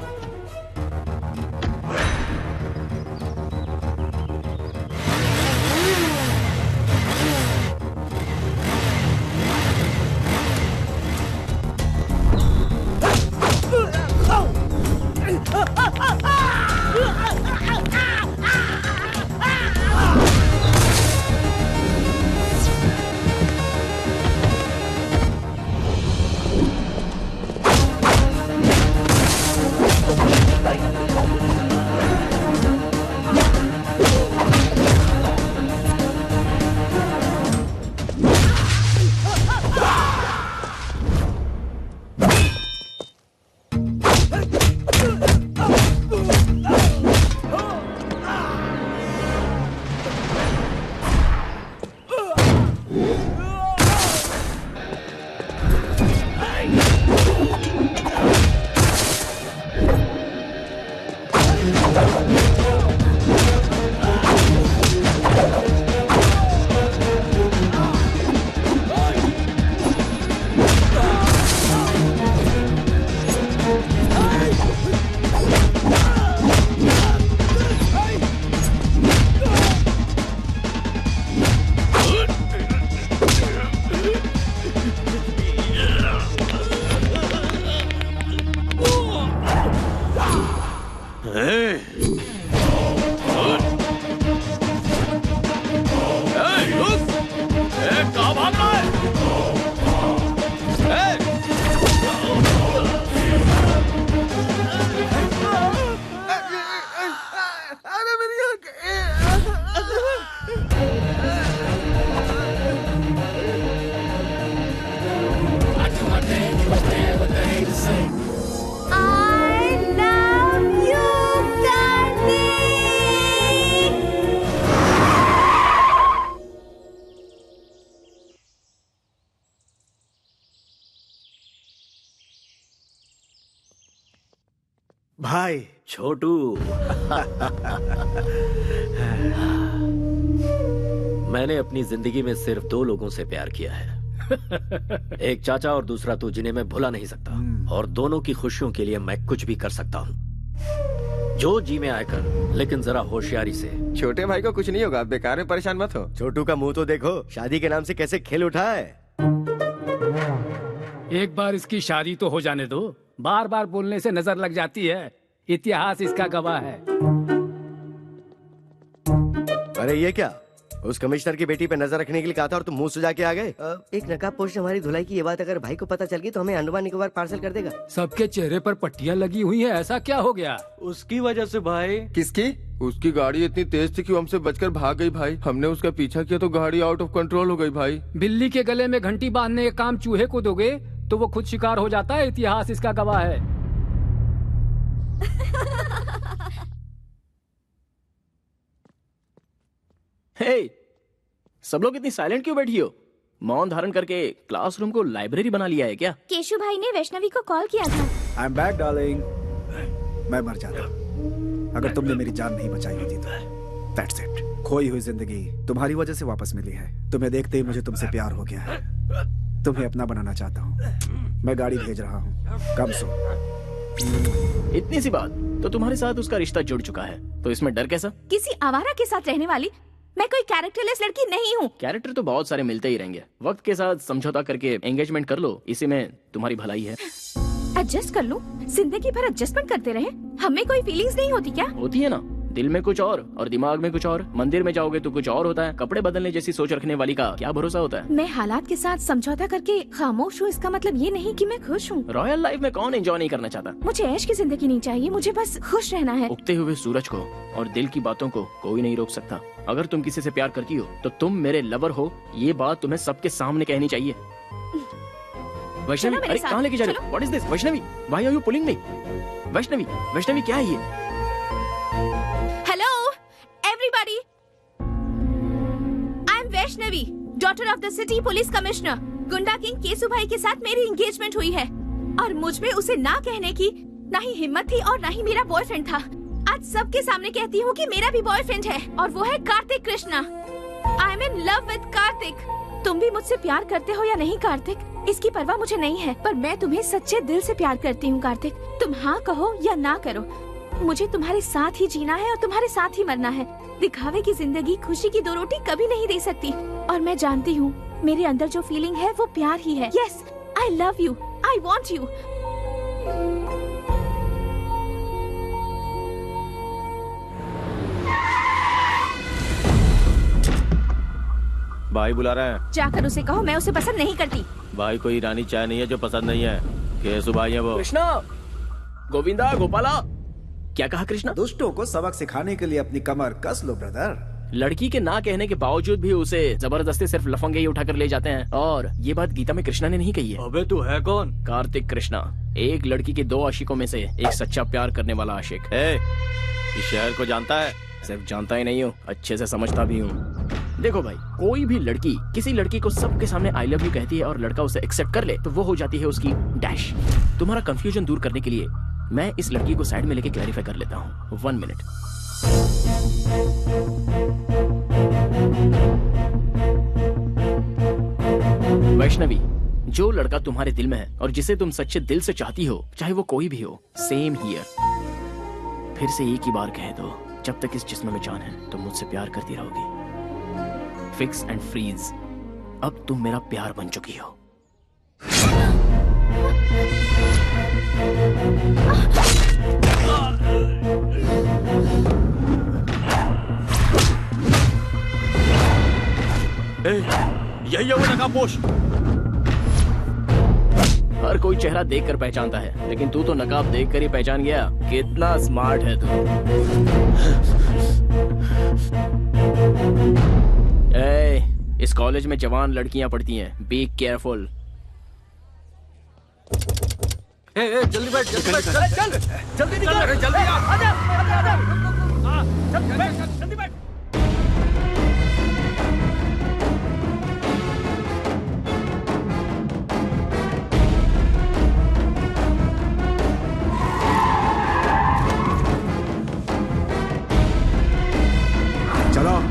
भाई छोटू। मैंने अपनी जिंदगी में सिर्फ 2 लोगों से प्यार किया है, एक चाचा और दूसरा तू, जिन्हें मैं भुला नहीं सकता। और दोनों की खुशियों के लिए मैं कुछ भी कर सकता हूँ। जो जी में आए कर, लेकिन जरा होशियारी से। छोटे भाई को कुछ नहीं होगा, बेकार में परेशान मत हो। छोटू का मुंह तो देखो, शादी के नाम से कैसे खेल उठा है। एक बार इसकी शादी तो हो जाने दो, बार बार बोलने से नजर लग जाती है। इतिहास इसका गवाह है। अरे ये क्या, उस कमिश्नर की बेटी पे नजर रखने के लिए कहा था और तुम मुंह सुजा के आ गए। एक नकाबपोश ने हमारी धुलाई की ये बात अगर भाई को पता चल गई तो हमें अंडमान निकोबार पार्सल कर देगा। सबके चेहरे पर पट्टियां लगी हुई हैं, ऐसा क्या हो गया? उसकी वजह से भाई। किसकी? उसकी गाड़ी इतनी तेज थी कि वो हमसे बचकर भाग गई भाई। हमने उसका पीछा किया तो गाड़ी आउट ऑफ कंट्रोल हो गई भाई। बिल्ली के गले में घंटी बांधने का काम चूहे को दोगे तो वो खुद शिकार हो जाता है। इतिहास इसका गवाह है। हे, सब लोग इतनी साइलेंट क्यों बैठी हो? मौन धारण करके क्लासरूम को लाइब्रेरी बना लिया है क्या? केशु भाई ने वैष्णवी को कॉल किया था। I am back darling. मैं मर जाता अगर तुमने मेरी जान नहीं बचाई होती तो। That's it. खोई हुई जिंदगी तुम्हारी वजह से वापस मिली है। तुम्हें देखते ही मुझे तुमसे प्यार हो गया है। तुम्हें अपना बनाना चाहता हूँ। मैं गाड़ी भेज रहा हूँ, कम सो। इतनी सी बात, तो तुम्हारे साथ उसका रिश्ता जुड़ चुका है, तो इसमें डर कैसा? किसी आवारा के साथ रहने वाली मैं कोई कैरेक्टरलेस लड़की नहीं हूँ। कैरेक्टर तो बहुत सारे मिलते ही रहेंगे, वक्त के साथ समझौता करके एंगेजमेंट कर लो, इसी में तुम्हारी भलाई है। एडजस्ट कर लूं? जिंदगी भर एडजस्टमेंट करते रहे? हमें कोई फीलिंग्स नहीं होती क्या? होती है ना, दिल में कुछ और दिमाग में कुछ और। मंदिर में जाओगे तो कुछ और होता है। कपड़े बदलने जैसी सोच रखने वाली का क्या भरोसा होता है? मैं हालात के साथ समझौता करके खामोश हूँ, इसका मतलब ये नहीं कि मैं खुश हूँ। रॉयल लाइफ में कौन एंजॉय नहीं करना चाहता? मुझे ऐश की जिंदगी नहीं चाहिए, मुझे बस खुश रहना है। उगते हुए सूरज को और दिल की बातों को कोई नहीं रोक सकता। अगर तुम किसी से प्यार करती हो तो तुम मेरे लवर हो, ये बात तुम्हें सबके सामने कहनी चाहिए। वैष्णवी, अरे कहाँ लेके जा रहे हो? What is this? Vaishnavi, why are you pulling me? Vaishnavi, Vaishnavi क्या है ये? Hello everybody, I am Vaishnavi, daughter of the city police commissioner. गुंडा किंग केसु भाई के साथ मेरी एंगेजमेंट हुई है और मुझ में उसे ना कहने की ना ही हिम्मत थी और ना ही मेरा बॉयफ्रेंड था। आज सबके सामने कहती हूँ कि मेरा भी बॉयफ्रेंड है और वो है Kartik Krishna. I am in love with Kartik. तुम भी मुझसे प्यार करते हो या नहीं कार्तिक, इसकी परवाह मुझे नहीं है, पर मैं तुम्हें सच्चे दिल से प्यार करती हूँ कार्तिक। तुम हाँ कहो या ना करो, मुझे तुम्हारे साथ ही जीना है और तुम्हारे साथ ही मरना है। दिखावे की जिंदगी खुशी की दो रोटी कभी नहीं दे सकती और मैं जानती हूँ मेरे अंदर जो फीलिंग है वो प्यार ही है। Yes, I love you, I want you. भाई बुला रहे हैं। जाकर उसे कहो मैं उसे पसंद नहीं करती। भाई कोई ईरानी चाय नहीं है जो पसंद नहीं है। केसु भाई है वो। कृष्णा, गोविंदा, गोपाला, क्या कहा कृष्णा? दुष्टों को सबक सिखाने के लिए अपनी कमर कस लो ब्रदर। लड़की के ना कहने के बावजूद भी उसे जबरदस्ती सिर्फ लफंगे ही उठाकर ले जाते हैं। और ये बात गीता में कृष्णा ने नहीं कही है। अबे तू है कौन? कार्तिक कृष्णा, एक लड़की के 2 आशिकों में से एक सच्चा प्यार करने वाला आशिक। इस शहर को जानता है? सिर्फ जानता ही नहीं हूँ, अच्छे से समझता भी हूँ। देखो भाई, कोई भी लड़की किसी लड़की को सबके सामने आई लव यू कहती है और लड़का उसे एक्सेप्ट कर ले तो वो हो जाती है उसकी डैश। तुम्हारा कंफ्यूजन दूर करने के लिए मैं इस लड़की को साइड में लेके क्लैरिफाई कर लेता हूँ। 1 मिनट। वैष्णवी, जो लड़का तुम्हारे दिल में है और जिसे तुम सच्चे दिल से चाहती हो, चाहे वो कोई भी हो, सेम हियर। फिर से एक ही बार कह दो, जब तक इस जिस्म में जान है तुम मुझसे प्यार करती रहोगी। फिक्स एंड फ्रीज, अब तुम मेरा प्यार बन चुकी हो। यही है वो नकाबपोश। हर कोई चेहरा देखकर पहचानता है, लेकिन तू तो नकाब देखकर ही पहचान गया। कितना स्मार्ट है तू। इस कॉलेज में जवान लड़कियां पढ़ती हैं, बी केयरफुल। जल्दी बैठ, जल्दी बैठ, चल जल्दी निकल, जल्दी आजा, जल्दी बैठ, जल्दी बैठ। चलो।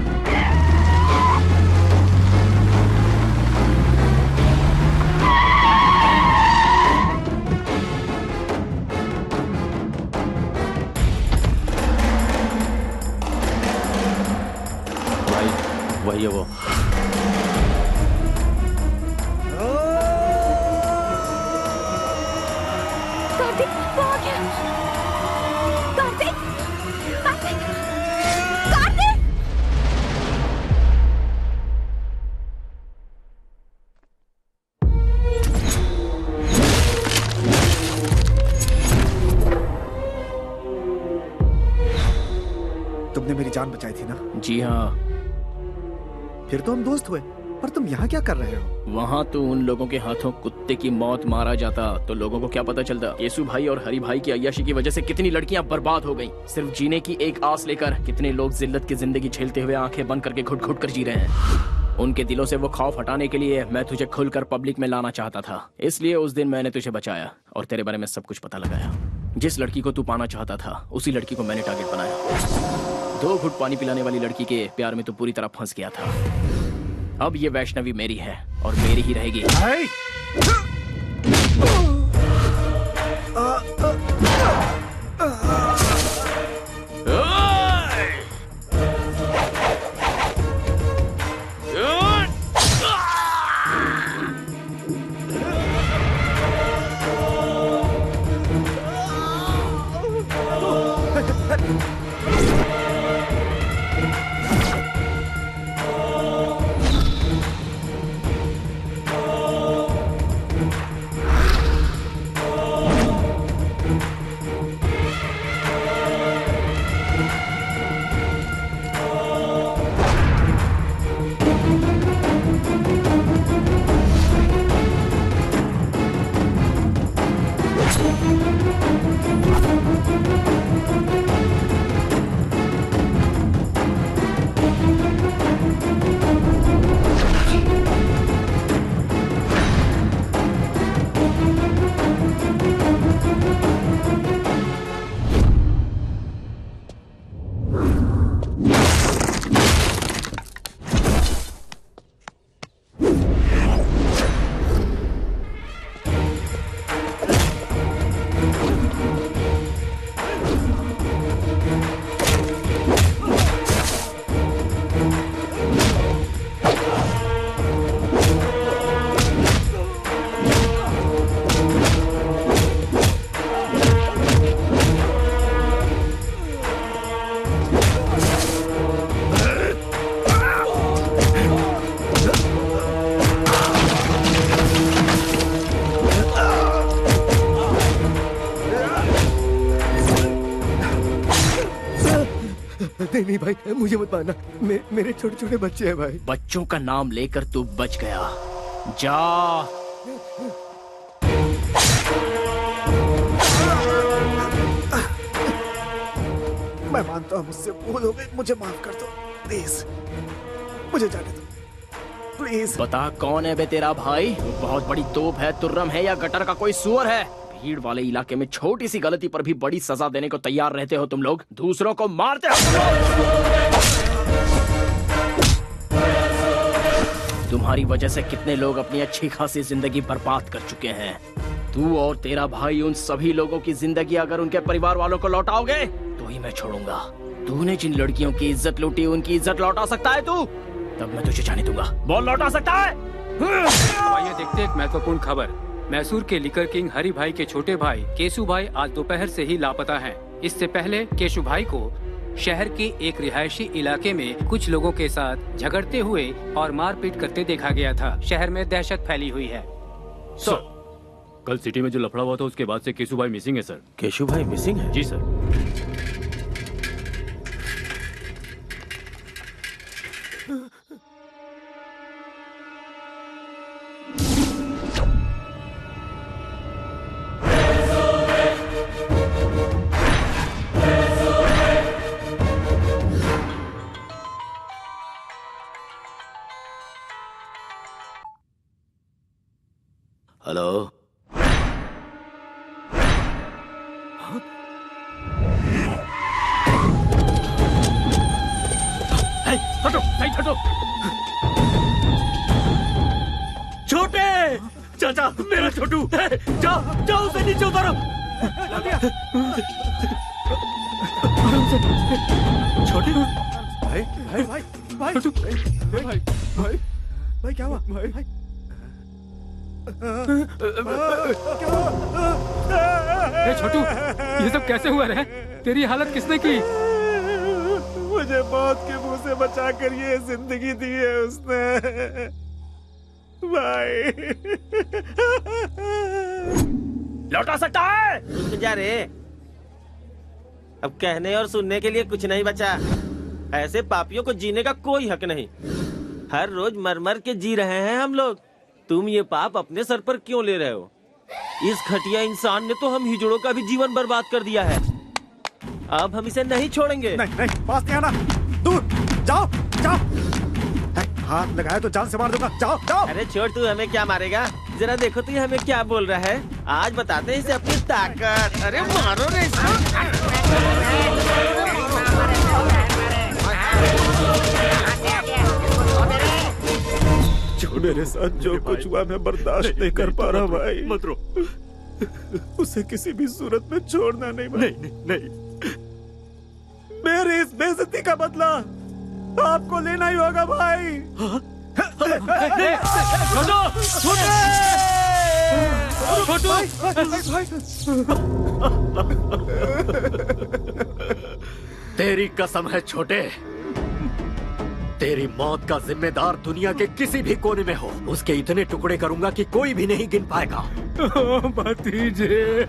वही है वो। कार्तिक, वो आ गया। कार्तिक, कार्तिक, कार्तिक। तुमने मेरी जान बचाई थी ना? जी हाँ। फिर तो हम दोस्त हुए, पर तुम यहाँ क्या कर रहे हो? वहाँ तो उन लोगों के हाथों कुत्ते की मौत मारा जाता तो लोगों को क्या पता चलता। केसु भाई और हरि भाई की अय्याशी की वजह से कितनी लड़कियाँ बर्बाद हो गईं। सिर्फ जीने की एक आस लेकर कितने लोग जिल्लत की जिंदगी झेलते हुए आंखें बंद करके घुट घुट कर जी रहे हैं। उनके दिलों से वो खौफ हटाने के लिए मैं तुझे खुलकर पब्लिक में लाना चाहता था, इसलिए उस दिन मैंने तुझे बचाया और तेरे बारे में सब कुछ पता लगाया। जिस लड़की को तू पाना चाहता था उसी लड़की को मैंने टारगेट बनाया। 2 घुट पानी पिलाने वाली लड़की के प्यार में तो पूरी तरह फंस गया था। अब ये वैष्णवी मेरी है और मेरी ही रहेगी। नहीं भाई, मुझे मत मारना। मेरे छोटे छोटे बच्चे हैं भाई। बच्चों का नाम लेकर तू बच गया। जा। मैं मानता हूँ मुझसे भूल हो गई, मुझे माफ कर दो प्लीज, मुझे जाने दो प्लीज। बता कौन है बे तेरा भाई? बहुत बड़ी तोप है, तुर्रम है या गटर का कोई सुअर है? भीड़ वाले इलाके में छोटी सी गलती पर भी बड़ी सजा देने को तैयार रहते हो तुम लोग, दूसरों को मारते हो तुम लोग। तुम्हारी वजह से कितने लोग अपनी अच्छी खासी जिंदगी बर्बाद कर चुके हैं। तू और तेरा भाई उन सभी लोगों की जिंदगी अगर उनके परिवार वालों को लौटाओगे तो ही मैं छोड़ूंगा। तूने जिन लड़कियों की इज्जत लूटी उनकी इज्जत लौटा सकता है तू? तब मैं तुझे जाने दूंगा। बोल, लौटा सकता है? आइए देखते एक महत्वपूर्ण खबर। मैसूर के लिकर किंग हरि भाई के छोटे भाई केशु भाई आज दोपहर से ही लापता हैं। इससे पहले केशु भाई को शहर के एक रिहायशी इलाके में कुछ लोगों के साथ झगड़ते हुए और मारपीट करते देखा गया था। शहर में दहशत फैली हुई है। सर, कल सिटी में जो लफड़ा हुआ था उसके बाद से केशु भाई मिसिंग है सर। केशु भाई मिसिंग है? जी सर। हेलो, हटो, हटो। छोटे चाचा, मेरा छोटू, जाओ जाओ उसे नीचे उतारो। छोटे भाई भाई भाई भाई भाई भाई भाई क्या हुआ भाई? छोटू, ये सब कैसे हुआ रे? तेरी हालत किसने की? मुझे मौत के मुंह से बचा कर ये जिंदगी दी है उसने भाई। लौटा सकता है? रुक जा रे, अब कहने और सुनने के लिए कुछ नहीं बचा। ऐसे पापियों को जीने का कोई हक नहीं। हर रोज मर मर के जी रहे हैं हम लोग। तुम ये पाप अपने सर पर क्यों ले रहे हो? इस घटिया इंसान ने तो हम हिजड़ों का भी जीवन बर्बाद कर दिया है। अब हम इसे नहीं छोड़ेंगे। नहीं नहीं, पास नहीं आना, दूर जाओ जाओ। हाथ लगाया तो जान से मार दूंगा, जाओ जाओ। अरे छोड़, तू हमें क्या मारेगा? जरा देखो तो ये हमें क्या बोल रहा है। आज बताते हैं इसे अपनी ताकत। अरे मारो रे मेरे साथ जो कुछ हुआ मैं बर्दाश्त नहीं कर पा रहा भाई। मत रो। उसे किसी भी सूरत में छोड़ना नहीं भाई। नहीं। मेरी इस बेइज्जती का बदला आपको लेना ही होगा भाई। तेरी कसम है छोटे, तेरी मौत का जिम्मेदार दुनिया के किसी भी कोने में हो, उसके इतने टुकड़े करूंगा कि कोई भी नहीं गिन पाएगा। भतीजे,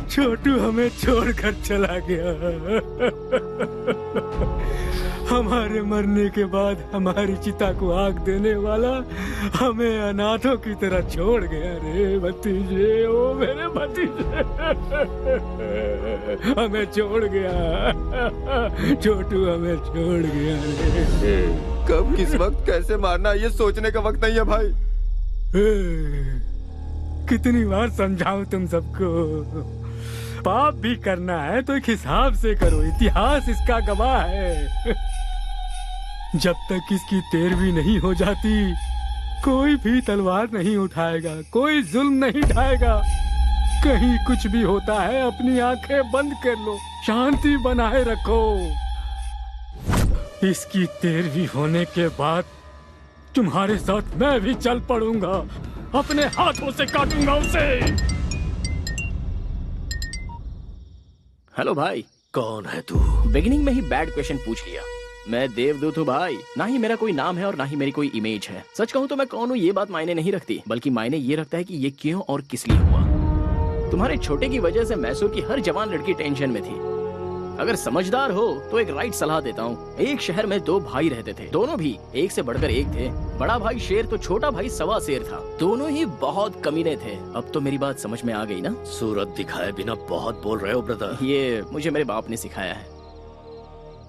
छोटू हमें छोड़कर चला गया। हमारे मरने के बाद हमारी चिता को आग देने वाला हमें अनाथों की तरह छोड़ गया रे भतीजे। ओ मेरे भतीजे, हमें छोड़ गया। छोटू हमें छोड़ गया रे। कब किस वक्त कैसे मारना ये सोचने का वक्त नहीं है भाई। कितनी बार समझाऊं तुम सबको? पाप भी करना है तो एक हिसाब से करो, इतिहास इसका गवाह है। जब तक इसकी तेरहवीं नहीं हो जाती कोई भी तलवार नहीं उठाएगा, कोई जुल्म नहीं ढाएगा। कहीं कुछ भी होता है अपनी आंखें बंद कर लो, शांति बनाए रखो। इसकी तेरहवीं होने के बाद तुम्हारे साथ मैं भी चल पड़ूंगा, अपने हाथों से काटूंगा उसे। हेलो भाई। कौन है तू? बिगिनिंग में ही बैड क्वेश्चन पूछ लिया। मैं देवदूत हूँ भाई, ना ही मेरा कोई नाम है और ना ही मेरी कोई इमेज है। सच कहूँ तो मैं कौन हूँ ये बात मायने नहीं रखती, बल्कि मायने ये रखता है कि ये क्यों और किस लिए हुआ। तुम्हारे छोटे की वजह से मैसूर की हर जवान लड़की टेंशन में थी। अगर समझदार हो तो एक राइट सलाह देता हूँ। एक शहर में 2 भाई रहते थे, दोनों भी एक से बढ़कर एक थे। बड़ा भाई शेर तो छोटा भाई सवा शेर था। दोनों ही बहुत कमीने थे। अब तो मेरी बात समझ में आ गई ना? सूरत दिखाए बिना बहुत बोल रहे हो ब्रदर। ये मुझे मेरे बाप ने सिखाया है।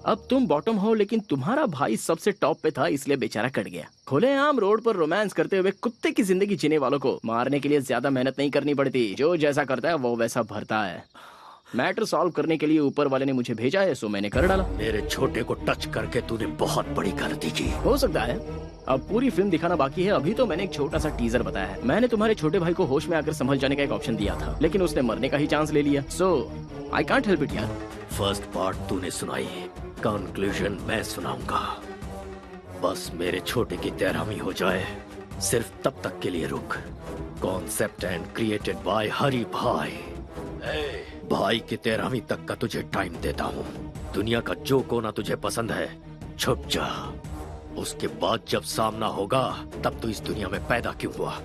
अब तुम बॉटम हो, लेकिन तुम्हारा भाई सबसे टॉप पे था, इसलिए बेचारा कट गया। खुलेआम रोड पर रोमांस करते हुए कुत्ते की जिंदगी जीने वालों को मारने के लिए ज्यादा मेहनत नहीं करनी पड़ती। जो जैसा करता है वो वैसा भरता है। मैटर सॉल्व करने के लिए ऊपर वाले ने मुझे भेजा है, सो मैंने कर डाला। मेरे छोटे को टच करके तूने बहुत बड़ी गलती की। हो सकता है। अब पूरी फिल्म दिखाना बाकी है। अभी तो मैंने एक छोटा सा टीजर बताया है। मैंने तुम्हारे छोटे भाई को होश में आकर संभल जाने का एक ऑप्शन दिया था, लेकिन उसने मरने का ही चांस ले लिया। सो आई कांट हेल्प इट यार। फर्स्ट पार्ट तूने सुनाई, कंक्लूजन मैं सुनाऊंगा। बस मेरे छोटे की तैरामी हो जाए, सिर्फ तब तक के लिए रुक। कॉन्सेप्ट एंड क्रिएटेड बाय हरी भाई। भाई की तैरामी तक का तुझे टाइम देता हूँ। दुनिया का जो कोना तुझे पसंद है छुप जा। उसके बाद जब सामना होगा तब तू इस दुनिया में पैदा क्यों हुआ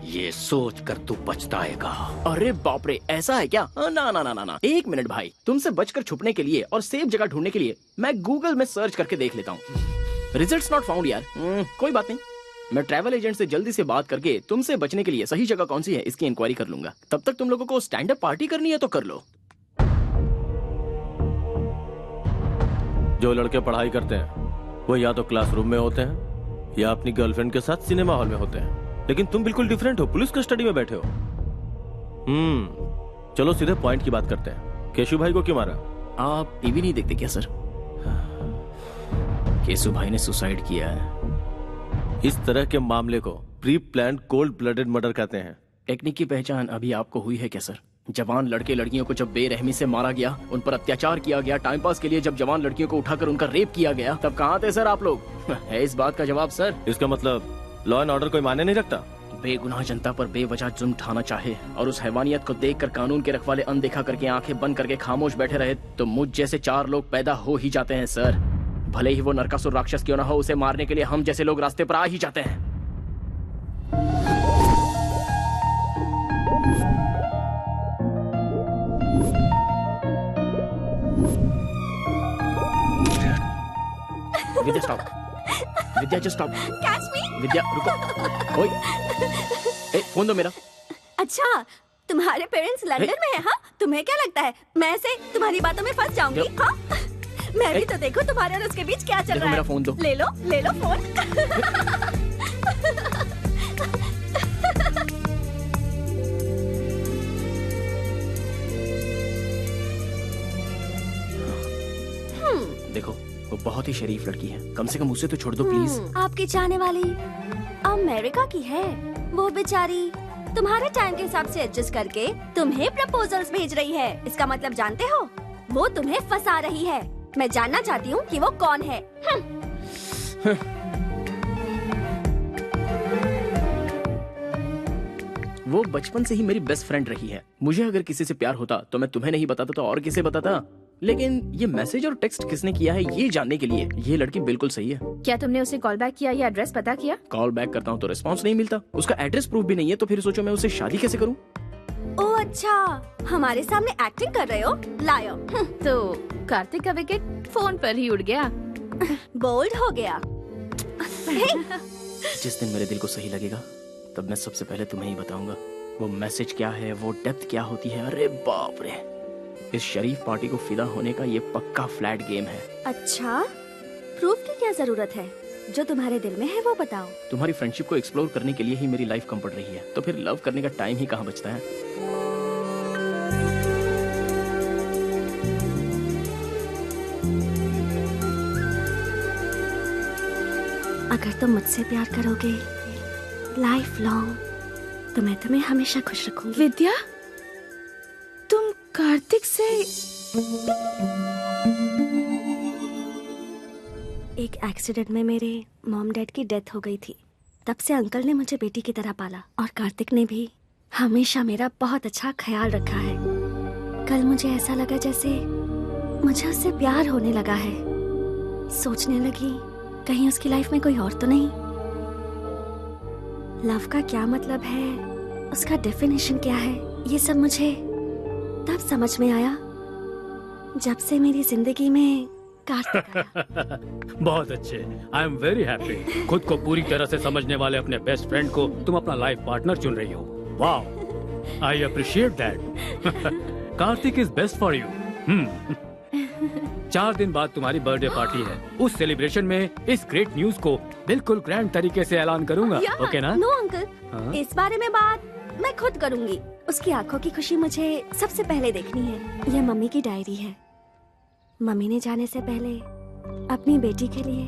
ये सोच कर तू पछताएगा। अरे बाप रे, ऐसा है क्या? ना ना ना ना ना, एक मिनट भाई। तुमसे बचकर छुपने के लिए और सेफ जगह ढूंढने के लिए मैं गूगल में सर्च करके देख लेता हूँ। रिजल्ट्स नॉट फाउंड यार। कोई बात नहीं, मैं ट्रैवल एजेंट से जल्दी से बात करके तुमसे बचने के लिए सही जगह कौन सी है इसकी इंक्वायरी कर लूंगा। तब तक तुम लोगों को स्टैंड अप पार्टी करनी है तो कर लो। जो लड़के पढ़ाई करते हैं वो या तो क्लासरूम में होते हैं या अपनी गर्लफ्रेंड के साथ सिनेमा हॉल में होते हैं, लेकिन तुम बिल्कुल डिफरेंट हो। पुलिस कस्टडी में बैठे हो। चलो सीधे पॉइंट की बात करते हैं। केशु भाई को क्यों मारा? आप टीवी नहीं देखते क्या सर? केशु भाई ने सुसाइड किया है। इस तरह के मामले को pre plan cold blooded murder कहते हैं। टेक्निक की पहचान अभी आपको हुई है क्या सर? जवान लड़के लड़कियों को जब बेरहमी से मारा गया, उन पर अत्याचार किया गया, टाइम पास के लिए जब जवान लड़कियों को उठाकर उनका रेप किया गया, तब कहाँ थे सर आप लोग? है इस बात का जवाब सर? इसका मतलब लॉ एंड ऑर्डर कोई मायने नहीं रखता? बेगुनाह जनता पर बेवजह जुल्म ढाना चाहे और उस हैवानियत को देखकर कानून के रखवाले अनदेखा करके आंखें बंद करके खामोश बैठे रहे, तो मुझ जैसे 4 लोग पैदा हो ही जाते हैं सर। भले ही वो नरकासुर राक्षस क्यों ना हो, उसे मारने के लिए हम जैसे लोग रास्ते पर आ ही जाते हैं। Vidya stop. Vidya just stop. Catch me. Vidya रुको। ओए, ए, फोन दो मेरा। अच्छा, तुम्हारे पेरेंट्स लंदन में हैं? हाँ, तुम्हें क्या लगता है मैं ऐसे तुम्हारी बातों में फंस जाऊंगी? हाँ, मैं भी तो देखो तुम्हारे और उसके बीच क्या चल रहा है। मेरा फोन दो। ले लो फोन। देखो, वो बहुत ही शरीफ लड़की है, कम से कम उसे तो छोड़ दो प्लीज। आपकी चाहने वाली अमेरिका की है। वो बेचारी तुम्हारे टाइम के हिसाब से एडजस्ट करके तुम्हें प्रपोजल्स भेज रही है। इसका मतलब जानते हो? वो तुम्हें फंसा रही है। मैं जानना चाहती हूँ कि वो कौन है। वो बचपन से ही मेरी बेस्ट फ्रेंड रही है। मुझे अगर किसी से प्यार होता तो मैं तुम्हें नहीं बताता तो और किसे बताता। लेकिन ये मैसेज और टेक्स्ट किसने किया है ये जानने के लिए ये लड़की बिल्कुल सही है। क्या तुमने उसे कॉल बैक किया या एड्रेस पता किया? कॉल बैक करता हूँ तो रिस्पॉन्स नहीं मिलता, उसका एड्रेस प्रूफ भी नहीं है, तो फिर सोचो मैं उससे शादी कैसे करूँ? ओह अच्छा, हमारे सामने एक्टिंग कर रहे हो? लायो। तो कार्तिक का विकेट फोन पर ही उड़ गया। बोल्ड हो गया। जिस दिन मेरे दिल को सही लगेगा तब मैं सबसे पहले तुम्हें ही बताऊंगा वो मैसेज क्या है, वो डेप्थ क्या होती है। अरे बाप रे, इस शरीफ पार्टी को फिदा होने का ये पक्का फ्लैट गेम है। अच्छा, प्रूफ की क्या जरूरत है? जो तुम्हारे दिल में है वो बताओ। तुम्हारी फ्रेंडशिप को एक्सप्लोर करने के लिए ही मेरी लाइफ कम पड़ रही है, तो फिर लव करने का टाइम ही कहाँ बचता है। अगर तुम मुझसे प्यार करोगे लाइफ लॉन्ग तो मैं तुम्हें हमेशा खुश रखूंगी। विद्या, तुम कार्तिक से एक एक्सीडेंट में मेरे मॉम डैड की डेथ हो गई थी। तब से अंकल ने मुझे बेटी की तरह पाला और कार्तिक ने भी हमेशा मेरा बहुत अच्छा ख्याल रखा है। कल मुझे ऐसा लगा जैसे मुझे उससे प्यार होने लगा है। सोचने लगी कहीं उसकी लाइफ में कोई और तो नहीं। लव का क्या मतलब है, उसका डेफिनेशन क्या है, ये सब मुझे तब समझ में आया जब से मेरी जिंदगी में कार्तिक आया। बहुत अच्छे। I am very happy. खुद को पूरी तरह से समझने वाले अपने बेस्ट फ्रेंड को तुम अपना लाइफ पार्टनर चुन रही हो। वाह, I appreciate that. Kartik is best for you. 4 दिन बाद तुम्हारी बर्थडे पार्टी है। उस सेलिब्रेशन में इस ग्रेट न्यूज को बिल्कुल ग्रैंड तरीके से ऐलान करूंगा। ओके ना? नो अंकल, इस बारे में बात मैं खुद करूंगी। उसकी आंखों की खुशी मुझे सबसे पहले देखनी है। यह मम्मी की डायरी है। मम्मी ने जाने से पहले अपनी बेटी के लिए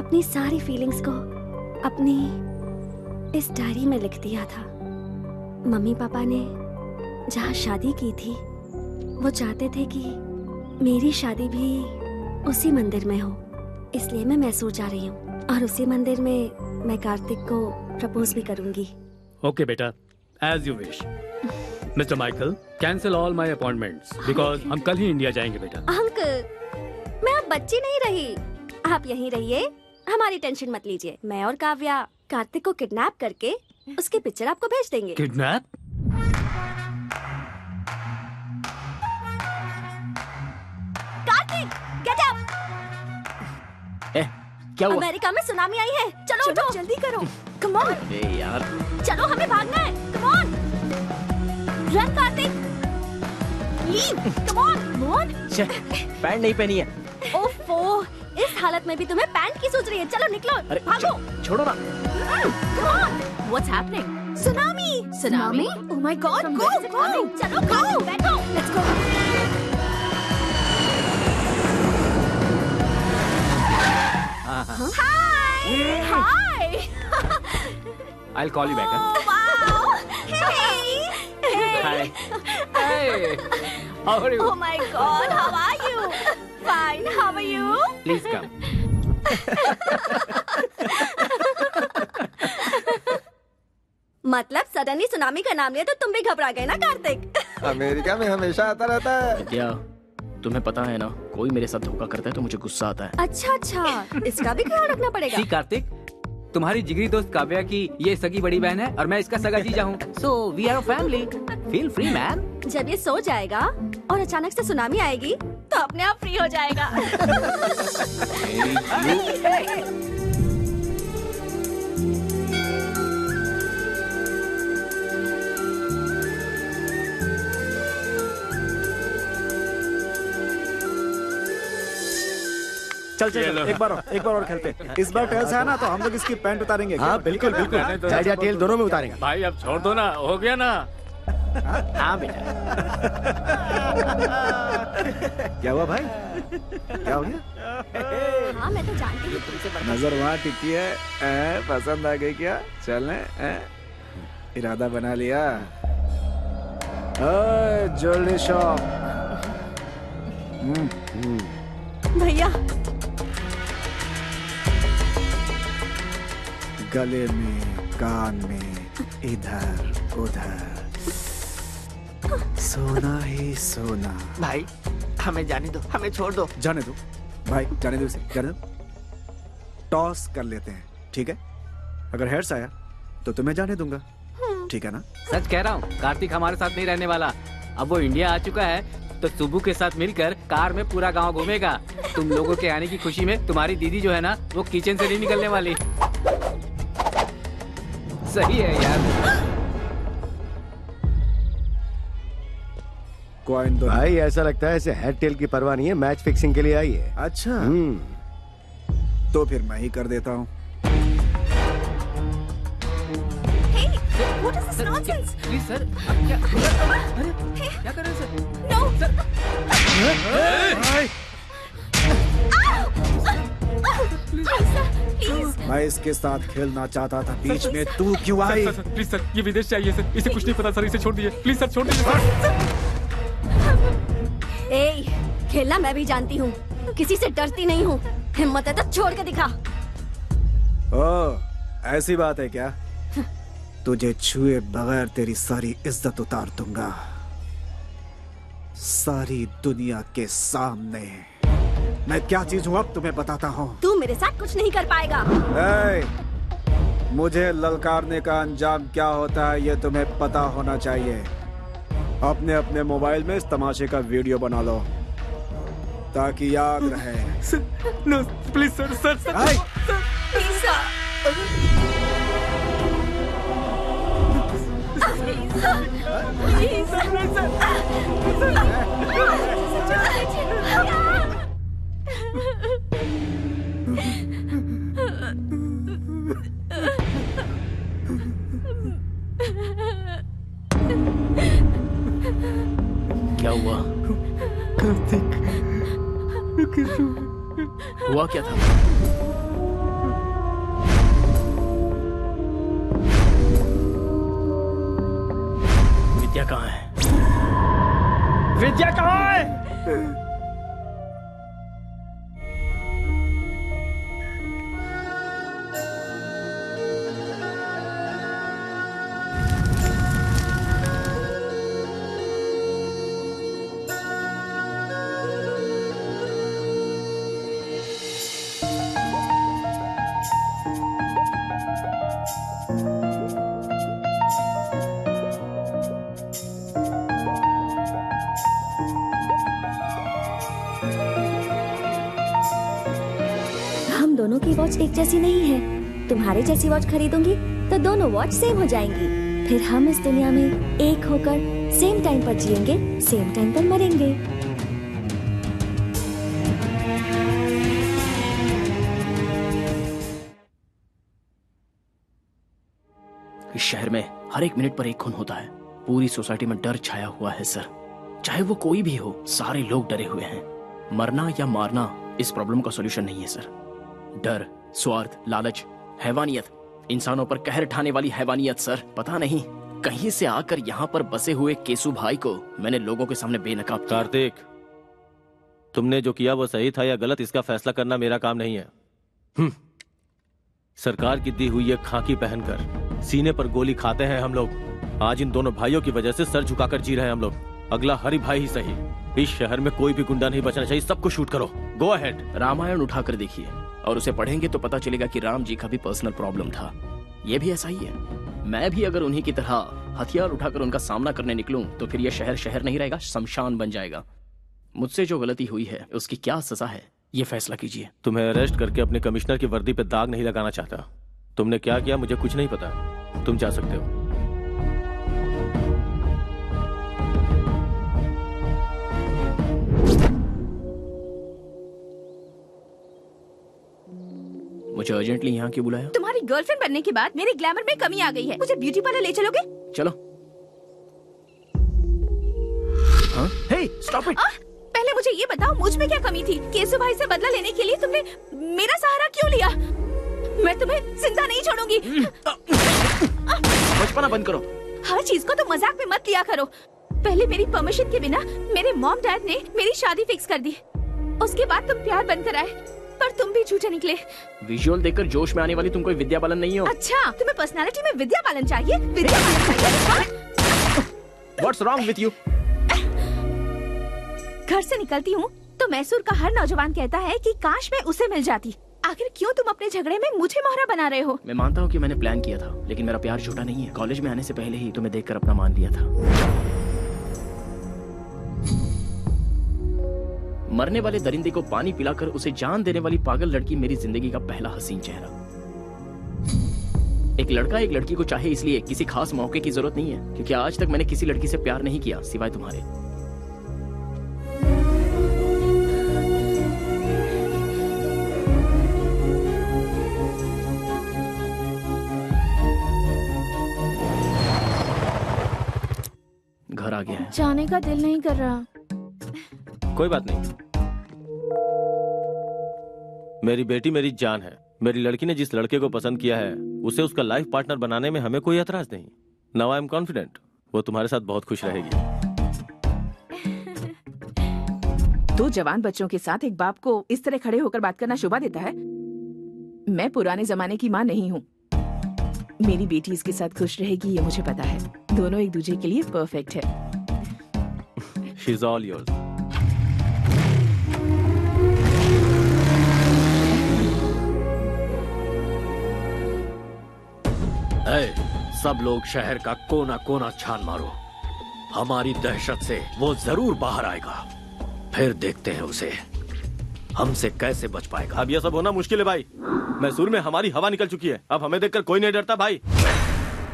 अपनी सारी फीलिंग्स को अपनी इस डायरी में लिख दिया था। मम्मी पापा ने जहाँ शादी की थी वो चाहते थे कि मेरी शादी भी उसी मंदिर में हो, इसलिए मैं मैसूर जा रही हूँ और उसी मंदिर में मैं कार्तिक को प्रपोज भी करूंगी। ओके बेटा, as you wish. Mister Michael, cancel all my appointments because हम कल ही इंडिया जाएंगे बेटा। अंकल, मैं अब बच्ची नहीं रही। आप यहीं रहिए, हमारी टेंशन मत लीजिए। मैं और काव्या कार्तिक को किडनैप करके उसकी पिक्चर आपको भेज देंगे। किडनैप? Kartik, get up! क्या हुआ? अमेरिका में सुनामी आई है। चलो उठो, जल्दी करो। Come on. अरे यार, चलो, हमें भागना है। Come on, run Kartik. Leave, come on, come on. Pant नहीं पहनी है। ओफो, इस हालत में भी तुम्हें पैंट की सोच रही है। चलो निकलो, भागो। छोड़ो ना। Come on, what's happening? Tsunami. Tsunami? Oh my God, go, go. चलो, go, बैठो. Let's go. Hi. Hi. I'll call you back. Oh, wow. Hey. Hi. Hey. How are you? Oh my God, how are you? Fine. How are you? Please come. मतलब suddenly tsunami का नाम लिया तो तुम भी घबरा गए ना कार्तिक? अमेरिका में हमेशा आता रहता है। क्या तुम्हें पता है ना, कोई मेरे साथ धोखा करता है तो मुझे गुस्सा आता है। अच्छा, इसका भी ख्याल रखना पड़ेगा। सी कार्तिक, तुम्हारी जिगरी दोस्त काव्या की ये सगी बड़ी बहन है और मैं इसका सगा जीजा हूँ। So we are a family. Feel free man. जब ये सो जाएगा और अचानक से सुनामी आएगी तो अपने आप फ्री हो जाएगा। चल एक बार और खेलते। इस बार टेल्स है ना तो हम लोग इसकी पैंट उतारेंगे। हाँ बिल्कुल बिल्कुल, हेड या टेल दोनों में उतारेंगे। भाई अब छोड़ दो ना, हो गया ना। हाँ बेटा। क्या हुआ भाई? क्या हो गया? हाँ मैं तो जानती हूँ तुमसे। नजर वहाँ टिकी है। पसंद आ गई क्या? चलने इरादा बना लिया। Jewellery shop. भैया गले में, कान में, इधर उधर सोना ही सोना। भाई हमें जाने दो, हमें छोड़ दो। जाने दो भाई, जाने दो इसे, जाने दो। टॉस कर लेते हैं, ठीक है? अगर हेड्स आया तो तुम्हें जाने दूंगा, ठीक है ना? सच कह रहा हूँ, कार्तिक हमारे साथ नहीं रहने वाला। अब वो इंडिया आ चुका है तो सुबू के साथ मिलकर कार में पूरा गांव घूमेगा। तुम लोगों के आने की खुशी में तुम्हारी दीदी जो है ना, वो किचन से नहीं निकलने वाली। सही है यार। कॉइन दो भाई, ऐसा लगता है इसे हेड टेल की परवाह नहीं है, मैच फिक्सिंग के लिए आई है। अच्छा, तो फिर मैं ही कर देता हूँ। What is this nonsense? Please sir, क्या कर रहे हैं सर? No, sir. please. मैं इसके साथ खेलना चाहता था, बीच में तू क्यों आई? प्लीज सर, ये विदेश चाहिए सर, इसे कुछ नहीं पता सर, इसे छोड़ दीजिए प्लीज सर, छोड़ दीजिए सर। ए, खेलना मैं भी जानती हूँ, किसी से डरती नहीं हूँ। हिम्मत है तो छोड़ के दिखा। ओ, ऐसी बात है क्या? तुझे छुए बगैर तेरी सारी इज्जत उतार दूंगा, सारी दुनिया के सामने। मैं क्या चीज हूँ अब तुम्हें बताता हूँ। तू मेरे साथ कुछ नहीं कर पाएगा। मुझे ललकारने का अंजाम क्या होता है ये तुम्हें पता होना चाहिए। अपने अपने मोबाइल में इस तमाशे का वीडियो बना लो। ताकि याद रहे। No please sir sir sir please sir. क्या हुआ? कार्तिक, हुआ क्या था? विद्या कहाँ है? विद्या कहाँ है? दोनों की वॉच एक जैसी नहीं है। तुम्हारे जैसी वॉच खरीदूंगी तो दोनों वॉच सेम हो जाएंगी। फिर हम इस दुनिया में एक होकर सेम टाइम पर जिएंगे, सेम टाइम पर मरेंगे। इस शहर में हर एक मिनट पर एक खून होता है। पूरी सोसाइटी में डर छाया हुआ है सर। चाहे वो कोई भी हो, सारे लोग डरे हुए हैं। मरना या मारना इस प्रॉब्लम का सॉल्यूशन नहीं है सर। डर, स्वार्थ, लालच, हैवानियत, इंसानों पर कहर ढाने वाली हैवानियत सर। पता नहीं कहीं से आकर यहाँ पर बसे हुए केशु भाई को मैंने लोगों के सामने बेनकाब किया। कार्तिक, तुमने जो किया वो सही था या गलत, इसका फैसला करना मेरा काम नहीं है। सरकार की दी हुई ये खाकी पहनकर सीने पर गोली खाते हैं हम लोग। आज इन दोनों भाइयों की वजह से सर झुकाकर जी रहे हैं हम लोग। अगला हरि भाई ही सही। इस शहर में कोई भी गुंडा नहीं बचना चाहिए। सबको शूट करो। Go ahead. रामायण उठाकर देखिए और उसे पढ़ेंगे तो पता चलेगा कि राम जी का भी पर्सनल प्रॉब्लम था। ये भी ऐसा ही है। मैं भी अगर उन्हीं की तरह हथियार उठाकर उनका सामना करने निकलूं तो फिर यह शहर शहर नहीं रहेगा, शमशान बन जाएगा। मुझसे जो गलती हुई है उसकी क्या सजा है, ये फैसला कीजिए। तुम्हें अरेस्ट करके अपने कमिश्नर की वर्दी पे दाग नहीं लगाना चाहता। तुमने क्या किया मुझे कुछ नहीं पता। तुम जा सकते हो। मुझे अर्जेंटली यहाँ क्यों बुलाया? तुम्हारी गर्लफ्रेंड बनने के बाद मेरे ग्लैमर में कमी आ गई है। मुझे ब्यूटी पार्लर ले चलोगे? चलो। हे, स्टॉप इट। पहले मुझे ये बताओ, मुझ में क्या कमी थी? केशु भाई से बदला लेने के लिए तुमने मेरा सहारा क्यों लिया? मैं तुम्हें जिंदा नहीं छोड़ूंगी। बचपना बंद करो। हर चीज को तो मजाक में मत लिया करो। पहले मेरी परमिशन के बिना मेरे मॉम डैड ने मेरी शादी फिक्स कर दी। उसके बाद तुम प्यार बनकर आए, पर तुम भी झूठे निकले। विजुअल देखकर जोश में आने वाली तुम कोई विद्या बालन नहीं हो। अच्छा, तुम्हें पर्सनालिटी में विद्या बालन चाहिए? विद्या बालन चाहिए? What's wrong with you? घर से निकलती हूँ तो मैसूर का हर नौजवान कहता है कि काश मैं उसे मिल जाती। आखिर क्यों तुम अपने झगड़े में मुझे मोहरा बना रहे हो? मैं मानता हूँ कि मैंने प्लान किया था, लेकिन मेरा प्यार झूठा नहीं है। कॉलेज में आने से पहले ही तुम्हें देखकर अपना मान लिया था। मरने वाले दरिंदे को पानी पिलाकर उसे जान देने वाली पागल लड़की मेरी जिंदगी का पहला हसीन चेहरा। एक लड़का एक लड़की को चाहे इसलिए किसी खास मौके की जरूरत नहीं है, क्योंकि आज तक मैंने किसी लड़की से प्यार नहीं किया सिवाय तुम्हारे। घर आ गया है। जाने का दिल नहीं कर रहा। कोई बात नहीं। मेरी बेटी मेरी जान है। मेरी लड़की ने जिस लड़के को पसंद किया है उसे उसका लाइफ पार्टनर बनाने में हमें कोई एतराज नहीं। नाउ आई एम कॉन्फिडेंट वो तुम्हारे साथ बहुत खुश रहेगी। दो जवान बच्चों के साथ एक बाप को इस तरह खड़े होकर बात करना शोभा देता है? मैं पुराने जमाने की माँ नहीं हूँ। मेरी बेटी इसके साथ खुश रहेगी ये मुझे पता है। दोनों एक दूसरे के लिए परफेक्ट है। She is all yours. सब लोग शहर का कोना कोना छान मारो। हमारी दहशत से वो जरूर बाहर आएगा। फिर देखते हैं उसे। हमसे कैसे बच पाएगा? अब यह सब होना मुश्किल है भाई। मैसूर में हमारी हवा निकल चुकी है। अब हमें देखकर कोई नहीं डरता भाई।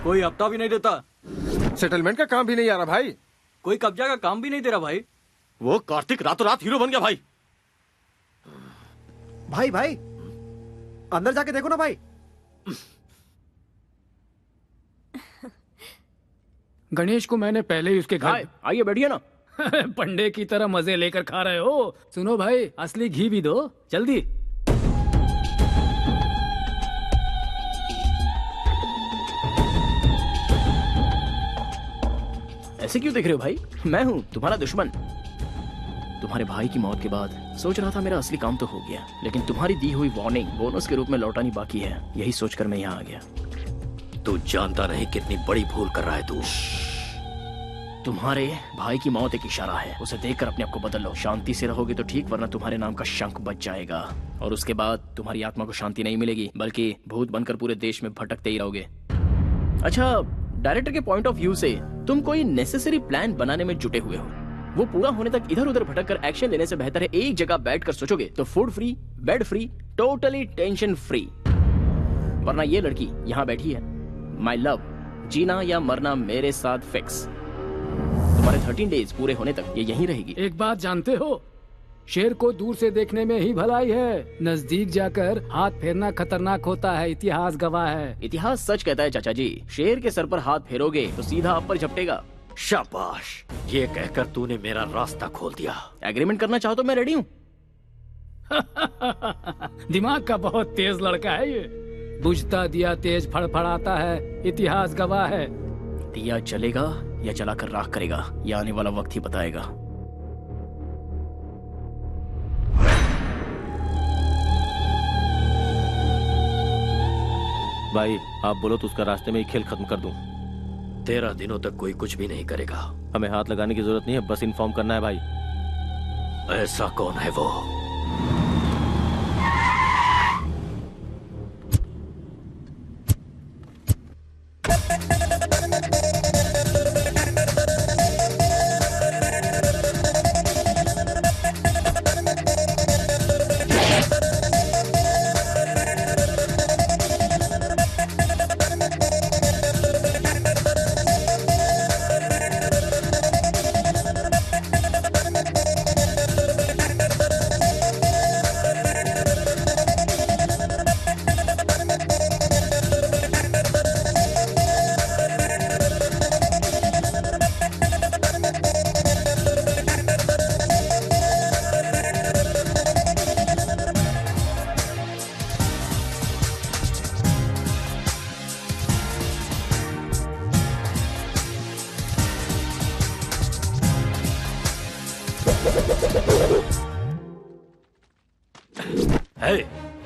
कोई हफ्ता भी नहीं देता। सेटलमेंट का काम भी नहीं आ रहा भाई। कोई कब्जा का काम भी नहीं दे रहा भाई। वो कार्तिक रातों रात हीरो बन गया भाई। भाई भाई अंदर जाके देखो ना भाई। गणेश को मैंने पहले ही उसके घर। आइए बैठिए ना। पंडे की तरह मजे लेकर खा रहे हो। सुनो भाई, असली घी भी दो जल्दी। ऐसे क्यों देख रहे हो भाई? मैं हूँ तुम्हारा दुश्मन। तुम्हारे भाई की मौत के बाद सोच रहा था मेरा असली काम तो हो गया, लेकिन तुम्हारी दी हुई वार्निंग बोनस के रूप में लौटानी बाकी है। यही सोचकर मैं यहाँ आ गया। तू जानता नहीं कितनी बड़ी भूल कर रहा है तू। तुम्हारे भाई की मौत एक इशारा है, उसे देखकर अपने आप को बदल लो। शांति से रहोगे तो ठीक, वरना तुम्हारे नाम का शंख बच जाएगा और उसके बाद तुम्हारी आत्मा को शांति नहीं मिलेगी, बल्कि भूत बनकर पूरे देश में भटकते ही रहोगे। अच्छा, डायरेक्टर के पॉइंट ऑफ व्यू से तुम कोई नेसेसरी प्लान बनाने में जुटे हुए हो। वो पूरा होने तक इधर उधर भटक कर एक्शन लेने से बेहतर है एक जगह बैठकर सोचोगे तो food free, bed free, totally tension free. वरना ये लड़की यहाँ बैठी है, माय लव, जीना या मरना मेरे साथ फिक्स। तुम्हारे 13 डेज पूरे होने तक ये यहीं रहेगी। एक बात जानते हो, शेर को दूर से देखने में ही भलाई है, नजदीक जाकर हाथ फेरना खतरनाक होता है। इतिहास गवाह है। इतिहास सच कहता है चाचा जी। शेर के सर पर हाथ फेरोगे तो सीधा आप पर झपटेगा। शाबाश, ये कहकर तूने मेरा रास्ता खोल दिया। एग्रीमेंट करना चाहो तो मैं रेडी हूँ। दिमाग का बहुत तेज लड़का है ये। बुझता दिया तेज फड़फड़ाता है, इतिहास गवाह है। दिया जलेगा या जलाकर राख करेगा, यह आने वाला वक्त ही बताएगा। भाई आप बोलो तो उसका रास्ते में ही खेल खत्म कर दूं। 13 दिनों तक कोई कुछ भी नहीं करेगा। हमें हाथ लगाने की जरूरत नहीं है, बस इन्फॉर्म करना है भाई। ऐसा कौन है वो?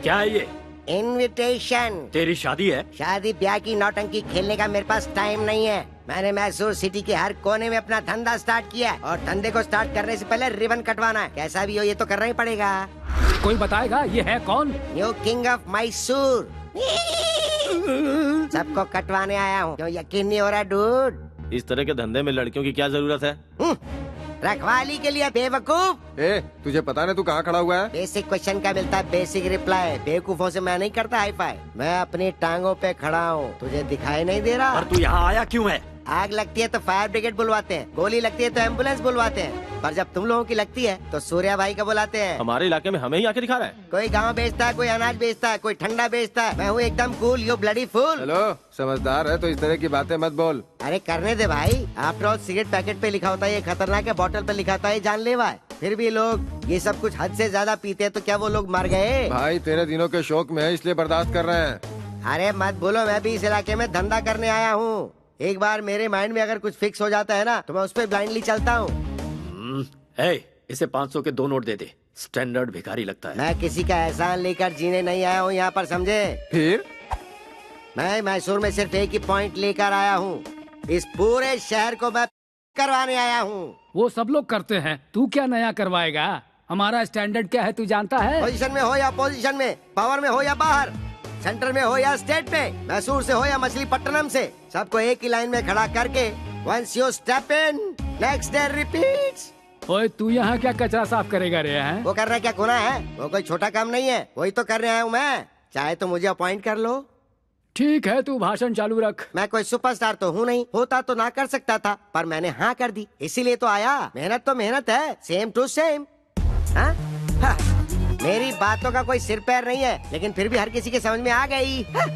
क्या है ये? इनविटेशन। तेरी शादी है? शादी ब्याह की नौटंकी खेलने का मेरे पास टाइम नहीं है। मैंने मैसूर सिटी के हर कोने में अपना धंधा स्टार्ट किया है और धंधे को स्टार्ट करने से पहले रिबन कटवाना है। कैसा भी हो ये तो करना ही पड़ेगा। कोई बताएगा ये है कौन? New king of Mysore. सबको कटवाने आया हूँ। क्यों यकीन नहीं हो रहा डूड? इस तरह के धंधे में लड़कियों की क्या जरूरत है? रखवाली के लिए बेवकूफ। तुझे पता नहीं तू कहाँ खड़ा हुआ है? बेसिक क्वेश्चन का मिलता है बेसिक रिप्लाई। बेवकूफों से मैं नहीं करता हाई फाई। मैं अपनी टांगों पे खड़ा हूँ, तुझे दिखाई नहीं दे रहा? और तू यहाँ आया क्यों है? आग लगती है तो फायर ब्रिगेड बुलवाते हैं, गोली लगती है तो एम्बुलेंस बुलवाते हैं, पर जब तुम लोगों की लगती है तो सूर्या भाई को बुलाते हैं। हमारे इलाके में हमें ही आके दिखा रहा है। कोई गांव बेचता है, कोई अनाज बेचता है, कोई ठंडा बेचता है। मैं हूँ एकदम cool, you bloody fool. Hello, समझदार है तो इस तरह की बातें मत बोल। अरे करने दे भाई। आफ्टर ऑल सिगरेट पैकेट पे लिखा होता है ये खतरनाक है, बोतल पे लिखा होता है ये जानलेवा है। फिर भी लोग ये सब कुछ हद से ज्यादा पीते हैं, तो क्या वो लोग मर गए? भाई 13 दिनों के शौक में है इसलिए बर्दाश्त कर रहे हैं। अरे मत बोलो, मैं भी इस इलाके में धंधा करने आया हूँ। एक बार मेरे माइंड में अगर कुछ फिक्स हो जाता है ना तो मैं उस पर ब्लाइंडली चलता हूँ। इसे 500 के 2 नोट दे दे। स्टैंडर्ड भिखारी लगता है। मैं किसी का एहसान लेकर जीने नहीं आया हूँ यहाँ पर, समझे? फिर मैं मैसूर में सिर्फ एक ही पॉइंट लेकर आया हूँ। इस पूरे शहर को मैं करवाने आया हूँ। वो सब लोग करते हैं, तू क्या नया करवाएगा? हमारा स्टैंडर्ड क्या है तू जानता है? पोजीशन में हो या पोजीशन में, पावर में हो या बाहर, सेंटर में हो या स्टेट में, मैसूर से हो या मछलीपट्टनम से, सबको एक ही लाइन में खड़ा करके once you step in, next day repeats। ओए तू यहाँ क्या कचरा साफ करेगा रे हैं? वो कर रहा क्या गुनाह है? वो कोई छोटा काम नहीं है, वही तो कर रहा हूँ मैं। चाहे तो मुझे अपॉइंट कर लो। ठीक है, तू भाषण चालू रख। मैं कोई सुपरस्टार तो हूँ नहीं, होता तो ना कर सकता था, पर मैंने हाँ कर दी, इसीलिए तो आया। मेहनत तो मेहनत है, सेम टू सेम। हाँ? हाँ। मेरी बातों का कोई सिर पैर नहीं है, लेकिन फिर भी हर किसी के समझ में आ गई। हाँ?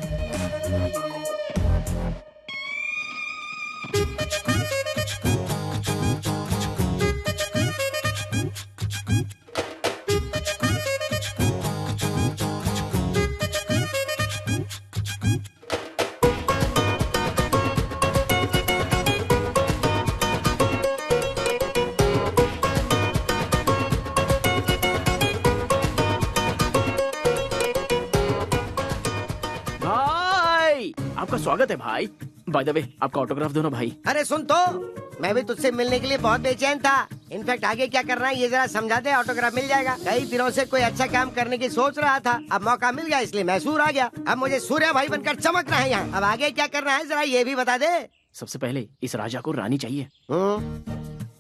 आपका स्वागत है भाई। बाय द वे, आपका ऑटोग्राफ दो ना भाई। अरे सुन तो, मैं भी तुझसे मिलने के लिए बहुत बेचैन था। इनफैक्ट आगे क्या करना है ये जरा समझा दे, ऑटोग्राफ मिल जाएगा। कई दिनों से कोई अच्छा काम करने की सोच रहा था, अब मौका मिल गया इसलिए मैसूर आ गया। अब मुझे सूर्य भाई बनकर चमकना है यहाँ। अब आगे क्या करना है जरा ये भी बता दे। सबसे पहले इस राजा को रानी चाहिए।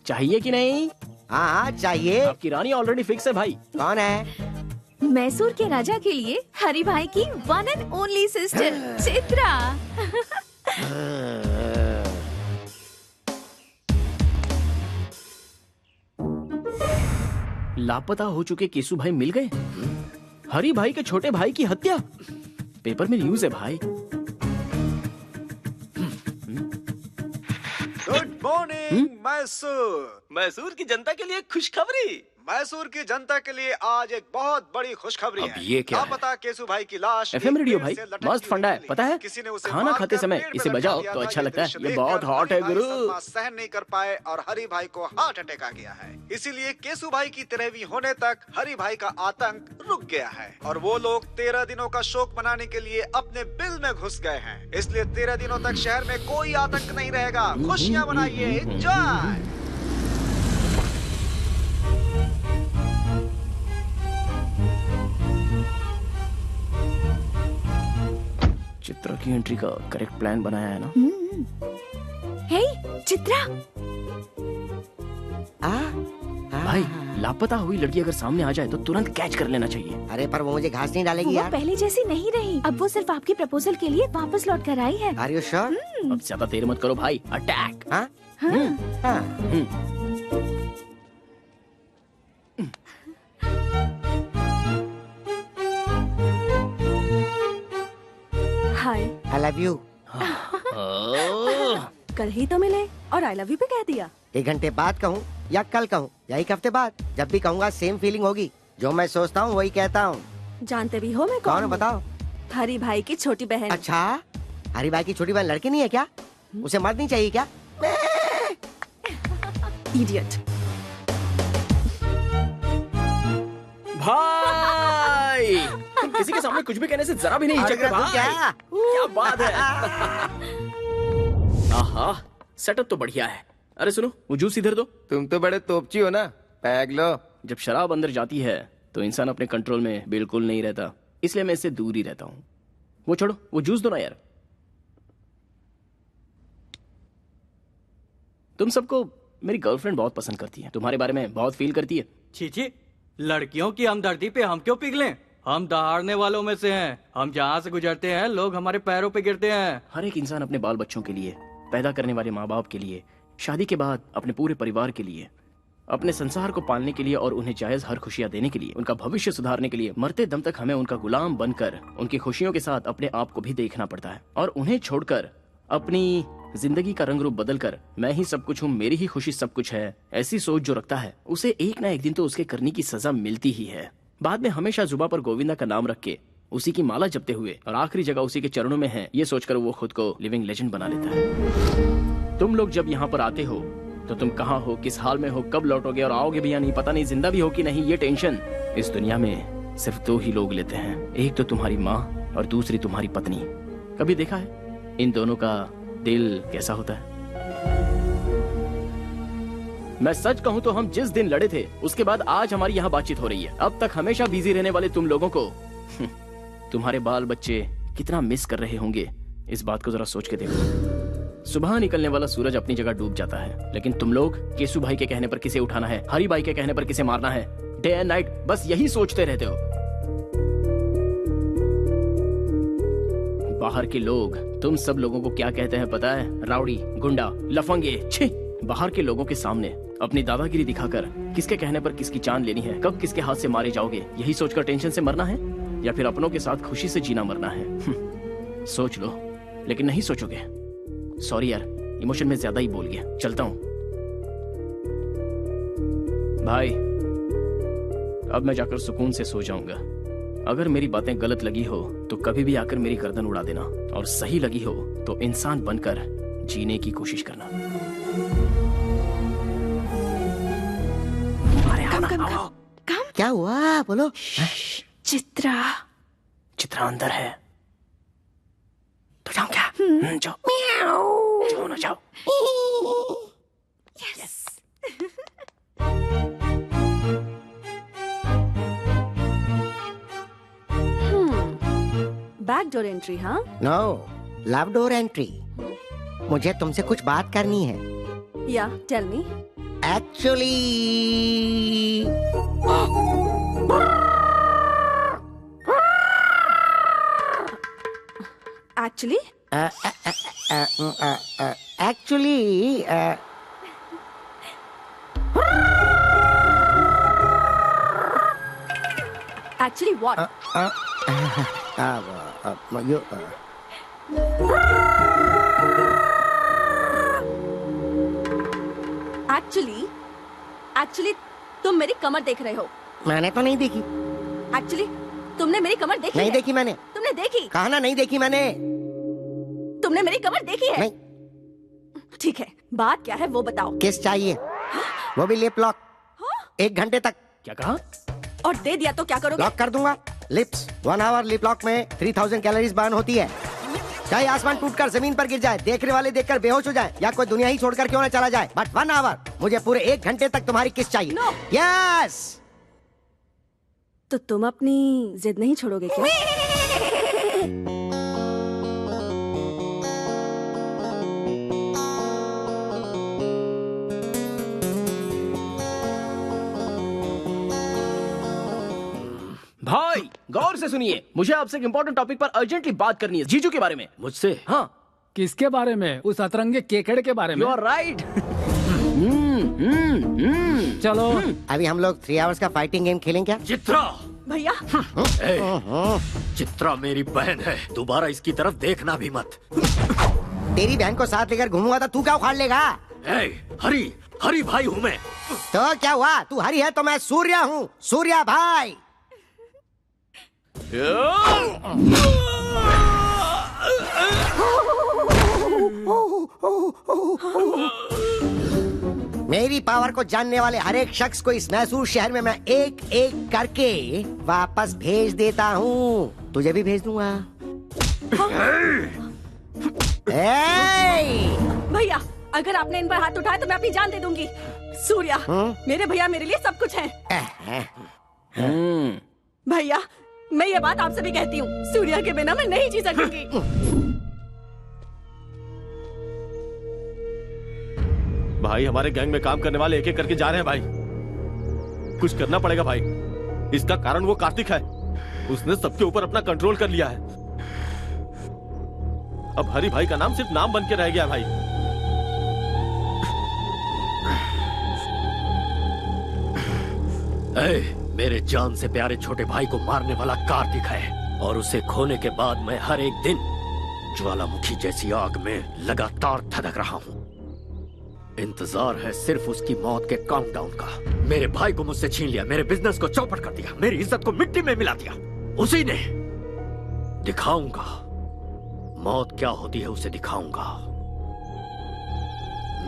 चाहिए कि नहीं? हाँ चाहिए। आपकी रानी ऑलरेडी फिक्स है भाई। कौन है? मैसूर के राजा के लिए हरि भाई की one and only sister Chitra. लापता हो चुके केसु भाई मिल गए। हरि भाई के छोटे भाई की हत्या पेपर में न्यूज है भाई। Good morning Mysore. मैसूर की जनता के लिए खुशखबरी। मैसूर की जनता के लिए आज एक बहुत बड़ी खुशखबरी है। ये क्या है? लापता केसु भाई की लाश FM रेडियो भाई मस्त फंडा है, पता है? खाना खाते समय इसे बजाओ तो अच्छा लगता है। ये बहुत हॉट है गुरु। सहन नहीं कर पाए और हरि भाई को हार्ट अटैक आ गया है, इसीलिए केसु भाई की 13वीं होने तक हरि भाई का आतंक रुक गया है और वो लोग 13 दिनों का शोक मनाने के लिए अपने बिल में घुस गए हैं। इसलिए 13 दिनों तक शहर में कोई आतंक नहीं रहेगा। खुशियाँ मनाइए, एंजॉय। चित्रा की एंट्री का करेक्ट प्लान बनाया है ना? हे चित्रा। भाई लापता हुई लड़की अगर सामने आ जाए तो तुरंत कैच कर लेना चाहिए। अरे पर वो मुझे घास नहीं डालेगी वो यार। पहले जैसी नहीं रही, अब वो सिर्फ आपके प्रपोजल के लिए वापस लौट कर आई है। Are you sure? अब ज्यादा देर मत करो भाई, अटैक। हाँ? हाय। I love you। कल ही तो मिले और आई लव यू भी कह दिया। 1 घंटे बाद कहूँ या कल कहूँ या 1 हफ्ते बाद, जब भी कहूँगा सेम फीलिंग होगी। जो मैं सोचता हूँ वही कहता हूँ। जानते भी हो मैं कौन कौन है बताओ? हरी भाई की छोटी बहन। अच्छा, हरी भाई की छोटी बहन लड़की नहीं है क्या? उसे मर्द नहीं चाहिए क्या? इडियट। भाई तुम किसी के सामने कुछ भी कहने से जरा भी नहीं हिचकते भाई। क्या बात है। आहा, सेटअप तो बढ़िया है। अरे सुनो, वो जूस इधर दो। तुम तो बड़े तोपची हो ना, पैग लो। जब शराब अंदर जाती है तो इंसान अपने कंट्रोल में बिल्कुल नहीं रहता, इसलिए मैं इससे दूर ही रहता हूँ। वो छोड़ो, वो जूस दो ना यार। तुम सबको मेरी गर्लफ्रेंड बहुत पसंद करती है, तुम्हारे बारे में बहुत फील करती है। छी, लड़कियों की हमदर्दी पे हम क्यों पिघलें? हम दहाड़ने वालों में से हैं। हम जहाँ से गुजरते हैं लोग हमारे पैरों पे गिरते हैं। हर एक इंसान अपने बाल बच्चों के लिए, पैदा करने वाले माँ बाप के लिए, शादी के बाद अपने पूरे परिवार के लिए, अपने संसार को पालने के लिए और उन्हें जायज हर खुशियाँ देने के लिए, उनका भविष्य सुधारने के लिए मरते दम तक हमें उनका गुलाम बनकर उनकी खुशियों के साथ अपने आप को भी देखना पड़ता है। और उन्हें छोड़कर अपनी जिंदगी का रंग रूप बदलकर मैं ही सब कुछ हूँ, मेरी ही खुशी सब कुछ है, ऐसी सोच जो रखता है उसे एक ना एक दिन तो उसके करने की सजा मिलती ही है। बाद में हमेशा जुबा पर गोविंदा का नाम रख के उसी की माला जपते हुए और आखिरी जगह उसी के चरणों में है, ये सोचकर वो खुद को लिविंग लेजेंड बना लेता है। तुम लोग जब यहाँ पर आते हो तो तुम कहाँ हो, किस हाल में हो, कब लौटोगे और आओगे भी या नहीं, पता नहीं, जिंदा भी हो कि नहीं, ये टेंशन इस दुनिया में सिर्फ 2 ही लोग लेते हैं। एक तो तुम्हारी माँ और दूसरी तुम्हारी पत्नी। कभी देखा है इन दोनों का दिल कैसा होता है? मैं सच कहूं तो हम जिस दिन लड़े थे उसके बाद आज हमारी यहाँ बातचीत हो रही है। अब तक हमेशा बिजी रहने वाले तुम लोगों को तुम्हारे बाल बच्चे कितना मिस कर रहे होंगे, इस बात को जरा सोच के देखो। सुबह निकलने वाला सूरज अपनी जगह डूब जाता है, लेकिन तुम लोग केसु भाई के कहने पर किसे उठाना है, हरी भाई के कहने पर किसे मारना है, डे एंड नाइट बस यही सोचते रहते हो। बाहर के लोग तुम सब लोगों को क्या कहते हैं पता है? राउडी, गुंडा, लफंगे। छी! बाहर के लोगों के सामने अपनी दादागिरी दिखाकर किसके कहने पर किसकी जान लेनी है, कब किसके हाथ से मारे जाओगे, यही सोचकर टेंशन से मरना है या फिर अपनों के साथ खुशी से जीना मरना है? सोच लो, लेकिन नहीं सोचोगे। सॉरी यार, इमोशन में ज्यादा ही बोल गया, चलता हूं। भाई अब मैं जाकर सुकून से सो जाऊंगा। अगर मेरी बातें गलत लगी हो तो कभी भी आकर मेरी गर्दन उड़ा देना, और सही लगी हो तो इंसान बनकर जीने की कोशिश करना। कम। क्या हुआ बोलो? चित्रा चित्रा अंदर है तो जाओ क्या? जाओ जाओ ना जाओ। यस। Back door entry? हाँ, नो, लव डोर एंट्री। मुझे तुमसे कुछ बात करनी है। या tell me. Actually actually actually what? Actually तुम मेरी कमर देख रहे हो। मैंने तो नहीं देखी। एक्चुअली तुमने मेरी कमर देखी नहीं है? देखी मैंने। तुमने देखी? कहा ना नहीं देखी मैंने। तुमने मेरी कमर देखी है? नहीं। ठीक है, बात क्या है वो बताओ। किस चाहिए? वो भी लिप लॉक। 1 घंटे तक। क्या कहा? और दे दिया तो क्या करोगे? लॉक कर दूंगा। लिप्स 1 आवर लिप लॉक में 3000 कैलोरीज बर्न होती है। चाहे आसमान टूटकर जमीन पर गिर जाए, देखने वाले देखकर बेहोश हो जाए, या कोई दुनिया ही छोड़कर क्यों न चला जाए, बट 1 आवर मुझे पूरे 1 घंटे तक तुम्हारी किस चाहिए। No. यस। तो तुम अपनी जिद नहीं छोड़ोगे क्या? भाई गौर से सुनिए, मुझे आपसे एक इम्पोर्टेंट टॉपिक पर अर्जेंटली बात करनी है, जीजू के बारे में। मुझसे? हाँ। किसके बारे में? उस अतरंगे केकड़ के बारे में? You are right. चलो अभी हम लोग 3 आवर्स का फाइटिंग गेम खेलें क्या? चित्रा! भैया चित्रा मेरी बहन है, दोबारा इसकी तरफ देखना भी मत। तेरी बहन को साथ लेकर घूमूंगा तो तू क्या उखाड़ लेगा? हरी भाई हूँ मैं। तो क्या हुआ? तू हरी है तो मैं सूर्या हूँ, सूर्या भाई। मेरी पावर को जानने वाले हर एक शख्स को इस मैसूर शहर में मैं एक एक करके वापस भेज देता हूँ। तुझे भी भेज दूंगा। भैया अगर आपने इन पर हाथ उठाया तो मैं अपनी जान दे दूंगी। सूर्या मेरे भैया मेरे लिए सब कुछ है। भैया मैं ये बात आपसे भी कहती हूँ, सूर्या के बिना मैं नहीं जी सकूंगी। भाई हमारे गैंग में काम करने वाले एक एक करके जा रहे हैं भाई। कुछ करना पड़ेगा भाई। इसका कारण वो कार्तिक है, उसने सबके ऊपर अपना कंट्रोल कर लिया है। अब हरी भाई का नाम सिर्फ नाम बन के रह गया भाई। मेरे जान से प्यारे छोटे भाई को मारने वाला कार्तिक है, और उसे खोने के बाद मैं हर एक दिन ज्वालामुखी जैसी आग में लगातार धधक रहा हूँ। इंतजार है सिर्फ उसकी मौत के काउंटडाउन का। मेरे भाई को मुझसे छीन लिया, मेरे बिजनेस को चौपट कर दिया, मेरी इज्जत को मिट्टी में मिला दिया। उसी ने। दिखाऊंगा मौत क्या होती है, उसे दिखाऊंगा।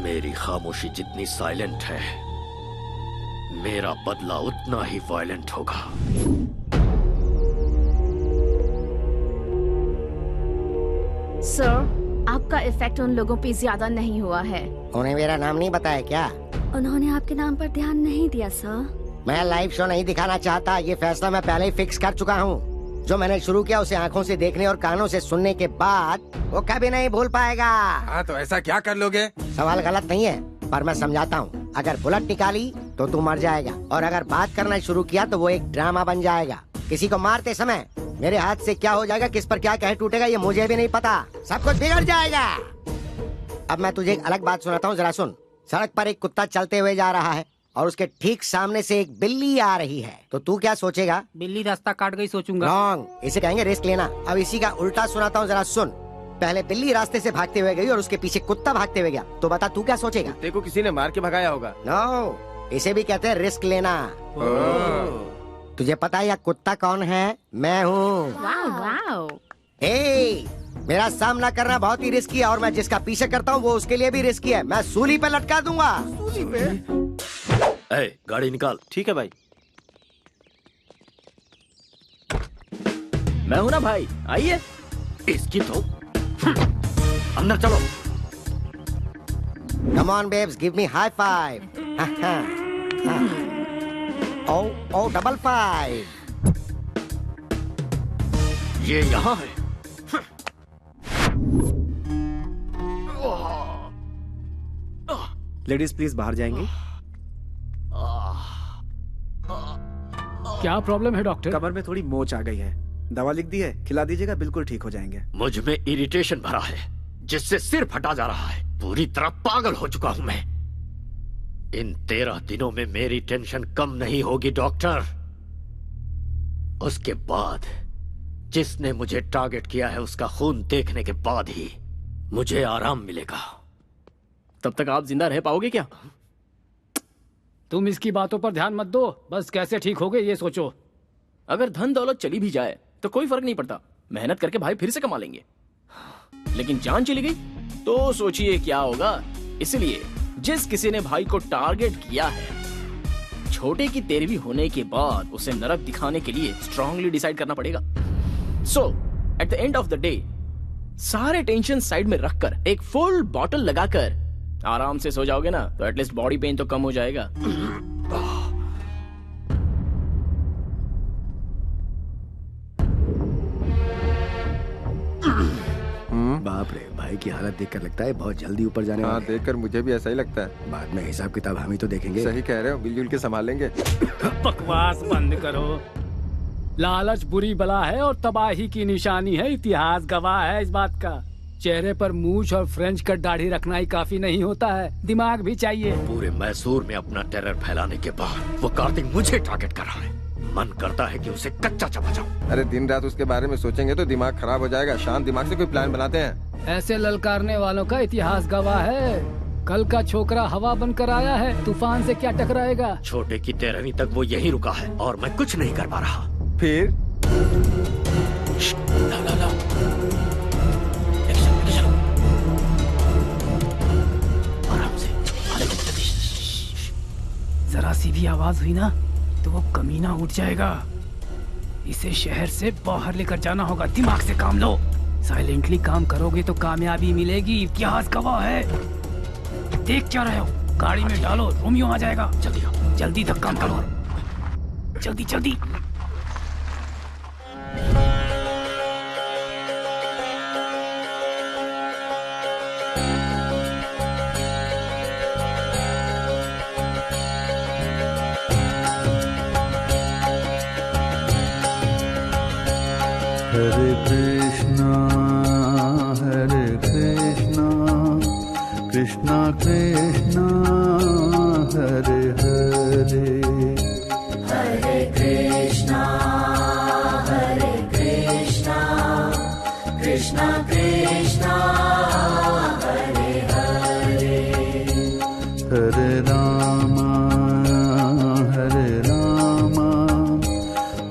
मेरी खामोशी जितनी साइलेंट है, मेरा बदला उतना ही वायलेंट होगा। सर आपका इफेक्ट उन लोगों पे ज्यादा नहीं हुआ है। उन्हें मेरा नाम नहीं बताया क्या? उन्होंने आपके नाम पर ध्यान नहीं दिया सर। मैं लाइव शो नहीं दिखाना चाहता, ये फैसला मैं पहले ही फिक्स कर चुका हूँ। जो मैंने शुरू किया उसे आंखों से देखने और कानों से सुनने के बाद वो कभी नहीं भूल पाएगा। हाँ तो ऐसा क्या कर लोगे? सवाल गलत नहीं है, पर मैं समझाता हूँ। अगर बुलेट निकाली तो तू मर जाएगा, और अगर बात करना शुरू किया तो वो एक ड्रामा बन जाएगा। किसी को मारते समय मेरे हाथ से क्या हो जाएगा, किस पर क्या कह टूटेगा, ये मुझे भी नहीं पता। सब कुछ बिगड़ जाएगा। अब मैं तुझे एक अलग बात सुनाता हूँ, जरा सुन। सड़क पर एक कुत्ता चलते हुए जा रहा है और उसके ठीक सामने से एक बिल्ली आ रही है, तो तू क्या सोचेगा? बिल्ली रास्ता काट गई सोचूंगा। रॉन्ग, इसे कहेंगे रिस्क लेना। अब इसी का उल्टा सुनाता हूँ, जरा सुन। पहले बिल्ली रास्ते से भागते हुए गई और उसके पीछे कुत्ता भागते हुए गया, तो बता तू क्या सोचेगा? कुत्ते को किसी ने मार के भगाया होगा। नो, इसे भी कहते हैं रिस्क लेना। तुझे पता है यह कुत्ता कौन है? मैं हूँ। मेरा सामना करना बहुत ही रिस्की है, और मैं जिसका पीछे करता हूँ वो उसके लिए भी रिस्की है। मैं सूली पे लटका दूंगा। सूली पे? गाड़ी निकाल। ठीक है भाई। मैं हूं ना भाई, आइए। इसकी तो अंदर चलो। Come on babes, give me high five. Oh, double 5. ये यहाँ है। लेडीज प्लीज बाहर जाएंगी। क्या प्रॉब्लम है डॉक्टर? कमर में थोड़ी मोच आ गई है, दवा लिख दी है, खिला दीजिएगा, बिल्कुल ठीक हो जाएंगे। मुझ में इरिटेशन भरा है जिससे सिर फटा जा रहा है। पूरी तरह पागल हो चुका हूं मैं। इन 13 दिनों में मेरी टेंशन कम नहीं होगी डॉक्टर। उसके बाद जिसने मुझे टारगेट किया है उसका खून देखने के बाद ही मुझे आराम मिलेगा। तब तक आप जिंदा रह पाओगे क्या? तुम इसकी बातों पर ध्यान मत दो, बस कैसे ठीक होगे ये सोचो। अगर धन दौलत चली भी जाए तो कोई फर्क नहीं पड़ता, मेहनत करके भाई फिर से कमा लेंगे। लेकिन जान चली गई तो सोचिए क्या होगा। इसलिए जिस किसी ने भाई को टारगेट किया है, छोटे की 13वीं होने के बाद उसे नरक दिखाने के लिए स्ट्रांगली डिसाइड करना पड़ेगा। So at the end of the day सारे टेंशन साइड में रखकर एक फुल बॉटल लगाकर आराम से सो जाओगे ना, तो एटलीस्ट बॉडी पेन तो कम हो जाएगा। बाप रे, भाई की हालत देखकर लगता है बहुत जल्दी ऊपर जाने वाले हैं। देखकर मुझे भी ऐसा ही लगता है। बाद में हिसाब किताब हम ही तो देखेंगे। सही कह रहे हो, मिलजुल के संभाल लेंगे। बकवास बंद करो। लालच बुरी बला है और तबाही की निशानी है, इतिहास गवाह है इस बात का। चेहरे पर मूछ और फ्रेंच कट दाढ़ी रखना ही काफी नहीं होता है, दिमाग भी चाहिए। पूरे मैसूर में अपना टेरर फैलाने के बाद वो कार्तिक मुझे टारगेट कर रहा है। मन करता है कि उसे कच्चा चबा जाऊं। अरे दिन रात उसके बारे में सोचेंगे तो दिमाग खराब हो जाएगा। शांत दिमाग से कोई प्लान बनाते हैं। ऐसे ललकारने वालों का इतिहास गवाह है। कल का छोकरा हवा बनकर आया है, तूफान से क्या टकराएगा। छोटे की 13वीं तक वो यहीं रुका है और मैं कुछ नहीं कर पा रहा। फिर ला। आराम से। जरा सी भी आवाज हुई ना तो वो कमीना उठ जाएगा। इसे शहर से बाहर लेकर जाना होगा। दिमाग से काम लो। साइलेंटली काम करोगे तो कामयाबी मिलेगी, इतिहास गवाह है। देख क्या रहे हो, गाड़ी में डालो, रोमियो आ जाएगा। जल्दी तक काम करो, जल्दी जल्दी। हरे कृष्णा कृष्णा कृष्णा हरे हरे, हरे कृष्णा कृष्णा कृष्णा हरे हरे, हरे राम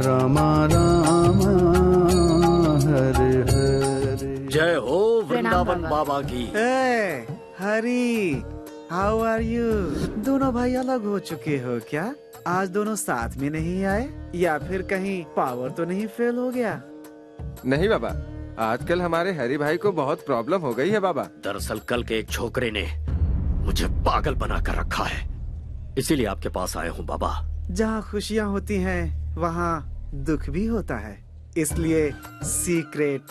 राम राम हरे हरे। जय हो वृंदावन बाबा की। हरी, हाउ आर यू? दोनों भाई अलग हो चुके हो क्या? आज दोनों साथ में नहीं आए, या फिर कहीं पावर तो नहीं फेल हो गया? नहीं बाबा, आजकल हमारे हरी भाई को बहुत प्रॉब्लम हो गई है बाबा। दरअसल कल के एक छोकरे ने मुझे पागल बना कर रखा है, इसीलिए आपके पास आया हूँ बाबा। जहाँ खुशियाँ होती हैं वहाँ दुख भी होता है। इसलिए सीक्रेट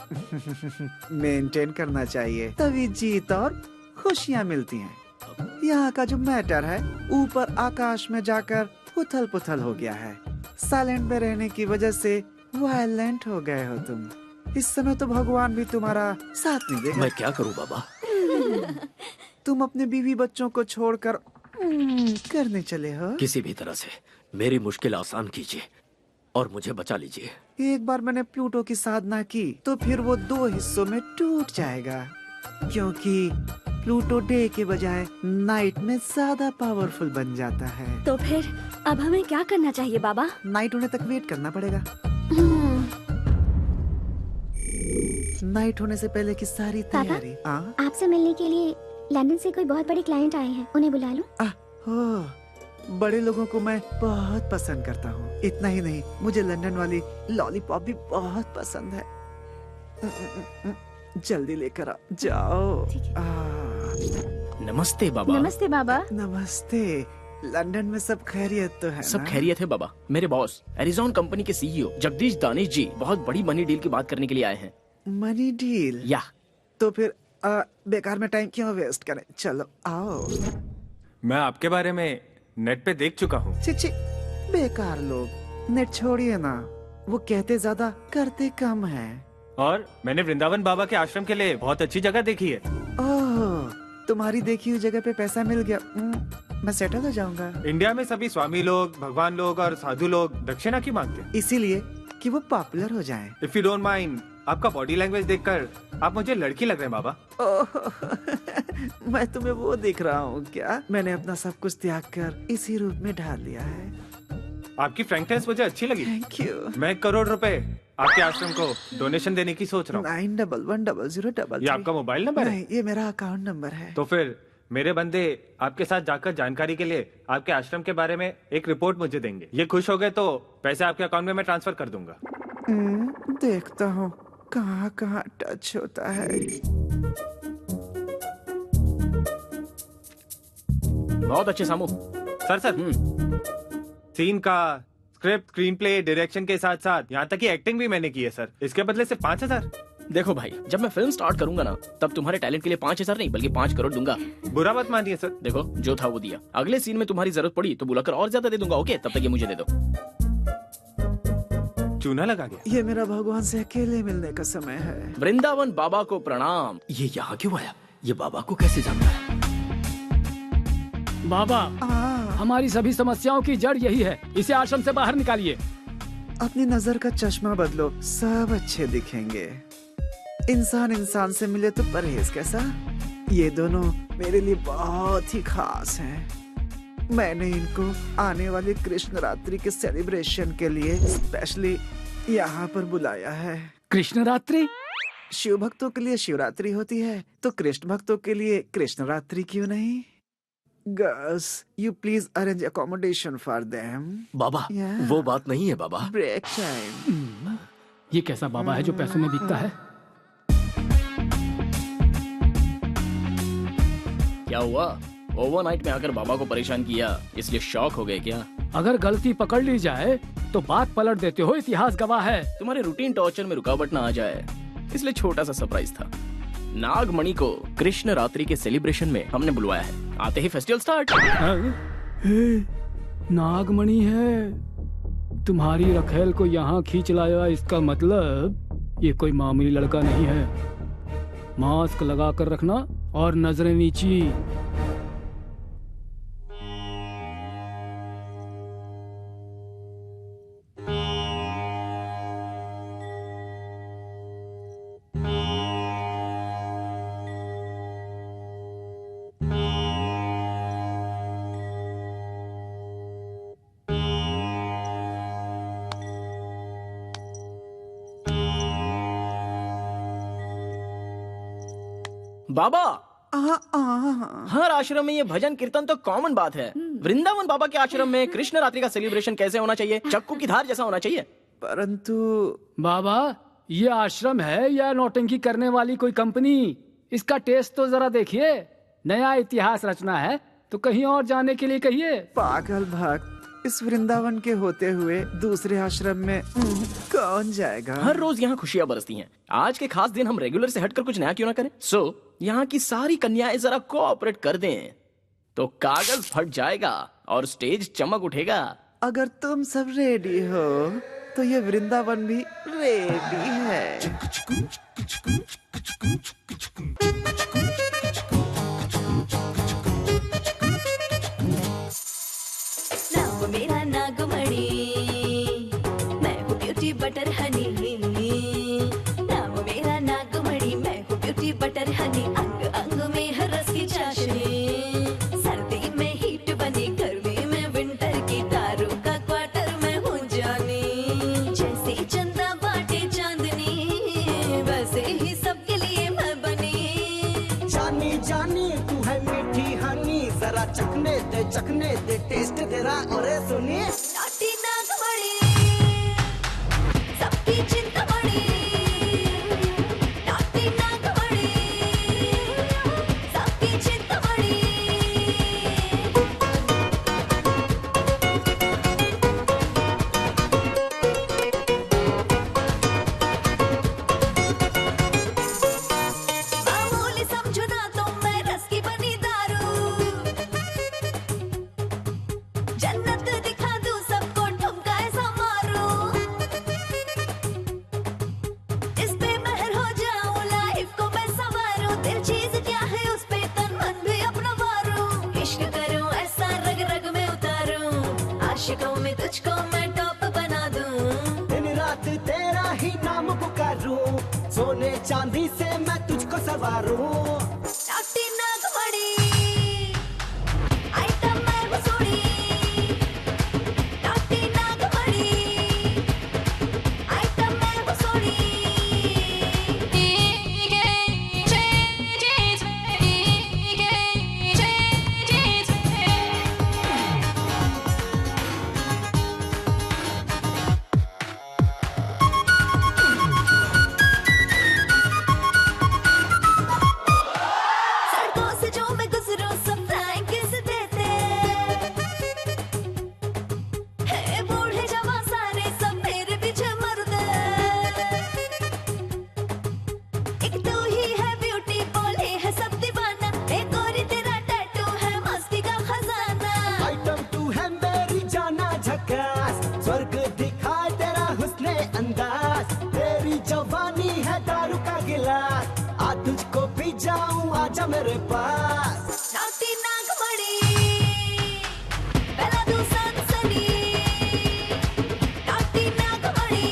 मेंटेन करना चाहिए, तभी जीत और खुशियाँ मिलती हैं। यहाँ का जो मैटर है ऊपर आकाश में जाकर उथल पुथल हो गया है। साइलेंट में रहने की वजह से वायलेंट हो गए हो तुम। इस समय तो भगवान भी तुम्हारा साथ नहीं देगा। मैं क्या करूं बाबा? तुम अपने बीवी बच्चों को छोड़कर करने चले हो। किसी भी तरह से मेरी मुश्किल आसान कीजिए और मुझे बचा लीजिए। एक बार मैंने प्लूटो की साधना की तो फिर वो 2 हिस्सों में टूट जाएगा, क्योंकि प्लूटो डे के बजाय नाइट में ज्यादा पावरफुल बन जाता है। तो फिर अब हमें क्या करना चाहिए बाबा? नाइट होने तक वेट करना पड़ेगा। नाइट होने से पहले की सारी तैयारी। आपसे मिलने के लिए लंदन से कोई बहुत बड़े क्लाइंट आए हैं, उन्हें बुला लूं? हो, बड़े लोगों को मैं बहुत पसंद करता हूँ। इतना ही नहीं, मुझे लंदन वाली लॉलीपॉप भी बहुत पसंद है। जल्दी लेकर आ जाओ। नमस्ते बाबा। नमस्ते बाबा। नमस्ते। लंदन में सब खैरियत तो है सब ना? खैरियत है बाबा। मेरे बॉस एरिजोन कंपनी के सीईओ जगदीश दानिश जी बहुत बड़ी मनी डील की बात करने के लिए आए हैं। Money deal? या तो फिर बेकार में टाइम क्यों वेस्ट करें, चलो आओ। मैं आपके बारे में नेट पे देख चुका हूँ। ची बेकार लोग, नेट छोड़िए ना, वो कहते ज्यादा करते कम है। और मैंने वृंदावन बाबा के आश्रम के लिए बहुत अच्छी जगह देखी है। ओह, तुम्हारी देखी हुई जगह पे पैसा मिल गया, मैं सेटल हो जाऊंगा। इंडिया में सभी स्वामी लोग, भगवान लोग और साधु लोग दक्षिणा की मांगते हैं, इसीलिए कि वो पॉपुलर हो जाएं। इफ यू डोंट माइंड, आपका बॉडी लैंग्वेज देखकर आप मुझे लड़की लग रहे हैं बाबा। मैं तुम्हें वो दिख रहा हूँ क्या? मैंने अपना सब कुछ त्याग कर इसी रूप में ढाल लिया है। आपकी फ्रैंकनेस मुझे अच्छी लगी। Thank you. मैं 1 करोड़ रुपए आपके आश्रम को डोनेशन देने की सोच रहा हूँ। 911003। ये आपका मोबाइल नंबर है? नहीं, ये मेरा अकाउंट नंबर है। तो फिर मेरे बंदे आपके साथ जाकर जानकारी के लिए आपके आश्रम के बारे में एक रिपोर्ट मुझे देंगे। ये खुश हो गए तो पैसे आपके अकाउंट में मैं ट्रांसफर कर दूंगा। देखता हूँ कहाँ कहाँ टच होता है। बहुत अच्छे सामू। सर सीन का स्क्रिप्ट, स्क्रीन प्ले, डायरेक्शन के साथ साथ यहाँ तक कि एक्टिंग भी मैंने की है सर। इसके बदले से 5000। देखो भाई, जब मैं फिल्म स्टार्ट करूंगा ना तब तुम्हारे टैलेंट के लिए 5000 नहीं बल्कि 5 करोड़ दूंगा। बुरा मत मानिए सर। देखो जो था वो दिया। अगले सीन में तुम्हारी जरूरत पड़ी तो बुलाकर और ज्यादा दे दूंगा। ओके, तब तक ये मुझे दे दो। चूना लगा गया। ये मेरा भगवान से अकेले मिलने का समय है। वृंदावन बाबा को प्रणाम। ये यहाँ क्यों आया? ये बाबा को कैसे जानता है? बाबा, हमारी सभी समस्याओं की जड़ यही है, इसे आश्रम से बाहर निकालिए। अपनी नजर का चश्मा बदलो, सब अच्छे दिखेंगे। इंसान इंसान से मिले तो परहेज कैसा? ये दोनों मेरे लिए बहुत ही खास हैं। मैंने इनको आने वाली कृष्ण रात्रि के सेलिब्रेशन के लिए स्पेशली यहाँ पर बुलाया है। कृष्ण रात्रि? शिव भक्तों के लिए शिवरात्रि होती है, तो कृष्ण भक्तों के लिए कृष्ण रात्रि क्यों नहीं? Girls, you please arrange accommodation for them. बाबा, वो बात नहीं है बाबा। Break time. ये कैसा बाबा है जो पैसों में बिकता है? क्या हुआ? ओवरनाइट में आकर बाबा को परेशान किया, इसलिए शॉक हो गए क्या? अगर गलती पकड़ ली जाए तो बात पलट देते हो, इतिहास गवाह है। तुम्हारे रूटीन टॉर्चर में रुकावट ना आ जाए, इसलिए छोटा सा सरप्राइज था। नागमणि को कृष्ण रात्रि के सेलिब्रेशन में हमने बुलवाया है। आते ही फेस्टिवल स्टार्ट। नागमणि है, तुम्हारी रखेल को यहाँ खींच लाया, इसका मतलब ये कोई मामूली लड़का नहीं है। मास्क लगा कर रखना और नजरें नीची। बाबा, हर आश्रम में ये भजन कीर्तन तो कॉमन बात है। वृंदावन बाबा के आश्रम में कृष्ण रात्रि का सेलिब्रेशन कैसे होना चाहिए? चक्कू की धार जैसा होना चाहिए। परंतु बाबा, ये आश्रम है या नौटंकी करने वाली कोई कंपनी? इसका टेस्ट तो जरा देखिए। नया इतिहास रचना है तो कहीं और जाने के लिए कहिए। पागल भक्त, इस वृंदावन के होते हुए दूसरे आश्रम में कौन जाएगा? हर रोज यहाँ खुशियाँ बरसती हैं। आज के खास दिन हम रेगुलर से हटकर कुछ नया क्यों ना करें? यहाँ की सारी कन्याएं जरा कोऑपरेट कर दें तो कागज फट जाएगा और स्टेज चमक उठेगा। अगर तुम सब रेडी हो तो ये वृंदावन भी रेडी है। नाम मेरा नागमणि, मैं हूँ ब्यूटी बटर हनी। नाम मेरा नागमणि, मैं हूँ ब्यूटी बटर हनी। अंग अंग में है रस की चाशनी, सर्दी में हीट बनी, गर्मी में विंटर की, दारू का क्वार्टर में हूँ जानी। जैसे चंदा बाटे चांदनी, वैसे ही सबके लिए मैं बनी। जानी जानी तू है मीठी हनी, जरा चखने दे टेस्ट तेरा। और सुनिए नाटी नागमणि, सबकी चिंतामणि। नाटी नागमणि, सबकी चिंतामणि। मामूली समझो ना तो मैं रस की बनी दारू। जन्नत दिखा दूं सबको, ठुमका ऐसा मारूं। इस पे महर हो जाऊं, लाइफ को मैं संवारूं। दिल चीज क्या है उस पे तन मन भी अपना वारूं। इश्क करूं ऐसा रग रग में उतारूं, आशिकों में तुझको मैं टॉप बना दूं। दिन रात तेरा ही नाम पुकारूं, सोने चांदी से मैं तुझको सवारूं। नाटी नागमणि, आइटम मैं वसूली। नाटी नागमणि, आइटम मैं वसूली। सड़कों से जो मैं गुजरूं सब फ्लाइंग किस देते हैं। बूढ़े जवान सारे सब मेरे पीछे मरते। एक तू ही है ब्यूटी, बोले है सब दीवाना। एक और तेरा टैटू है मस्ती का खजाना। आइटम तू है मेरी जाना झकास, स्वर्ग दिखाए तेरा हुस्ने अंदाज। तेरी जवानी है दारू का गिलास, आ तुझको पी जाऊं आजा मेरे पास। नाटी नागमणि, पहला तू सनसनी। नाटी नागमणि,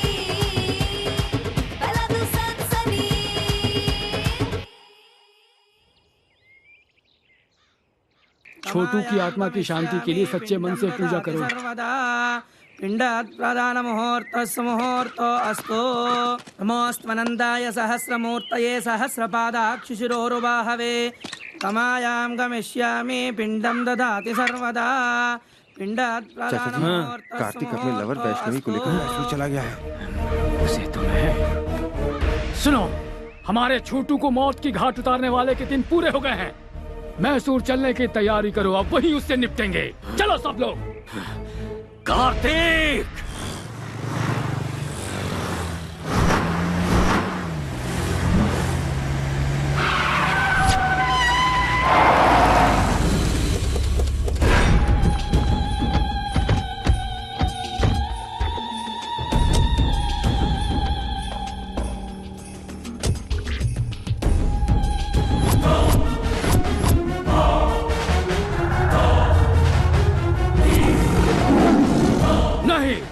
पहला तू सनसनी। छोटू की आत्मा की शांति के लिए सच्चे मन से पूजा करो। सर्वदा पिंडात् प्रदान मुहूर्तस्य मुहूर्तो अस्तु। नमोऽस्त्वनन्दाय सहस्रमूर्तये सहस्रपादाक्षिशिरोरुबाहवे। कमायां गमिष्यामि पिंडं ददाति सर्वदा। पिंडात् प्रदान मुहूर्तस्य कार्तिक अपने लवर वैष्णवी को लेकर मैसूर चला गया है। उसे तुम्हें सुनो, हमारे छोटू को मौत की घाट उतारने वाले के दिन पूरे हो गए हैं। मैसूर चलने की तैयारी करो, अब वहीं उससे निपटेंगे। चलो सब लोग। कार्तिक!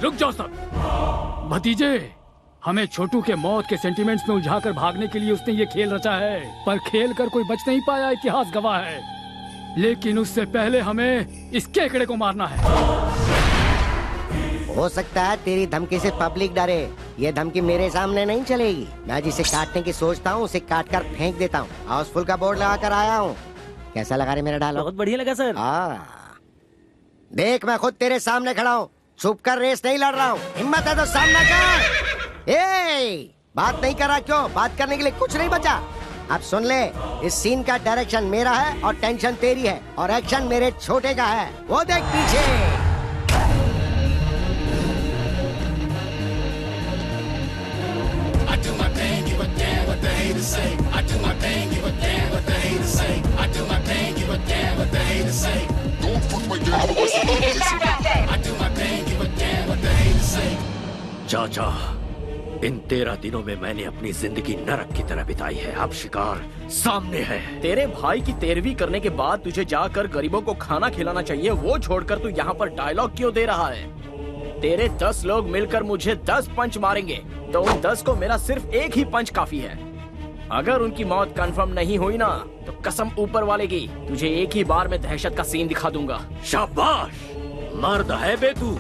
रुक जाओ सब। भतीजे, हमें छोटू के मौत के सेंटिमेंट्स में उलझाकर भागने के लिए उसने ये खेल रचा है, पर खेल कर कोई बच नहीं पाया, इतिहास गवाह है। लेकिन उससे पहले हमें इस केकड़े को मारना है। हो सकता है तेरी धमकी से पब्लिक डरे, ये धमकी मेरे सामने नहीं चलेगी। मैं जिसे काटने की सोचता हूँ उसे काट कर फेंक देता हूँ। हाउसफुल का बोर्ड लगा कर आया हूँ। कैसा लगा रे मेरा डायलॉग? बहुत बढ़िया लगा सर। देख, मैं खुद तेरे सामने खड़ा हूँ, छुप कर रेस नहीं लड़ रहा हूँ। हिम्मत है तो सामना कर। बात नहीं कर रहा क्यों? बात करने के लिए कुछ नहीं बचा। अब सुन ले, इस सीन का डायरेक्शन मेरा है और टेंशन तेरी है और एक्शन मेरे छोटे का है। वो देख पीछे। to say. I do my thing, give a damn what they hate to say. I do my thing, give a damn what they hate to say. Don't fuck my girl, what's the name to say? I do my thing, give a damn what they hate to say. चाचा, इन 13 दिनों में मैंने अपनी जिंदगी नरक की तरह बिताई है। अब शिकार सामने है। तेरे भाई की 13वीं करने के बाद तुझे जाकर गरीबों को खाना खिलाना चाहिए, वो छोड़कर तू यहाँ पर डायलॉग क्यों दे रहा है? तेरे 10 लोग मिलकर मुझे 10 पंच मारेंगे, तो उन 10 को मेरा सिर्फ एक ही पंच काफी है। अगर उनकी मौत कंफर्म नहीं हुई ना, तो कसम ऊपर वाले की, तुझे एक ही बार में दहशत का सीन दिखा दूंगा। शाबाश, मर्द है बे तू।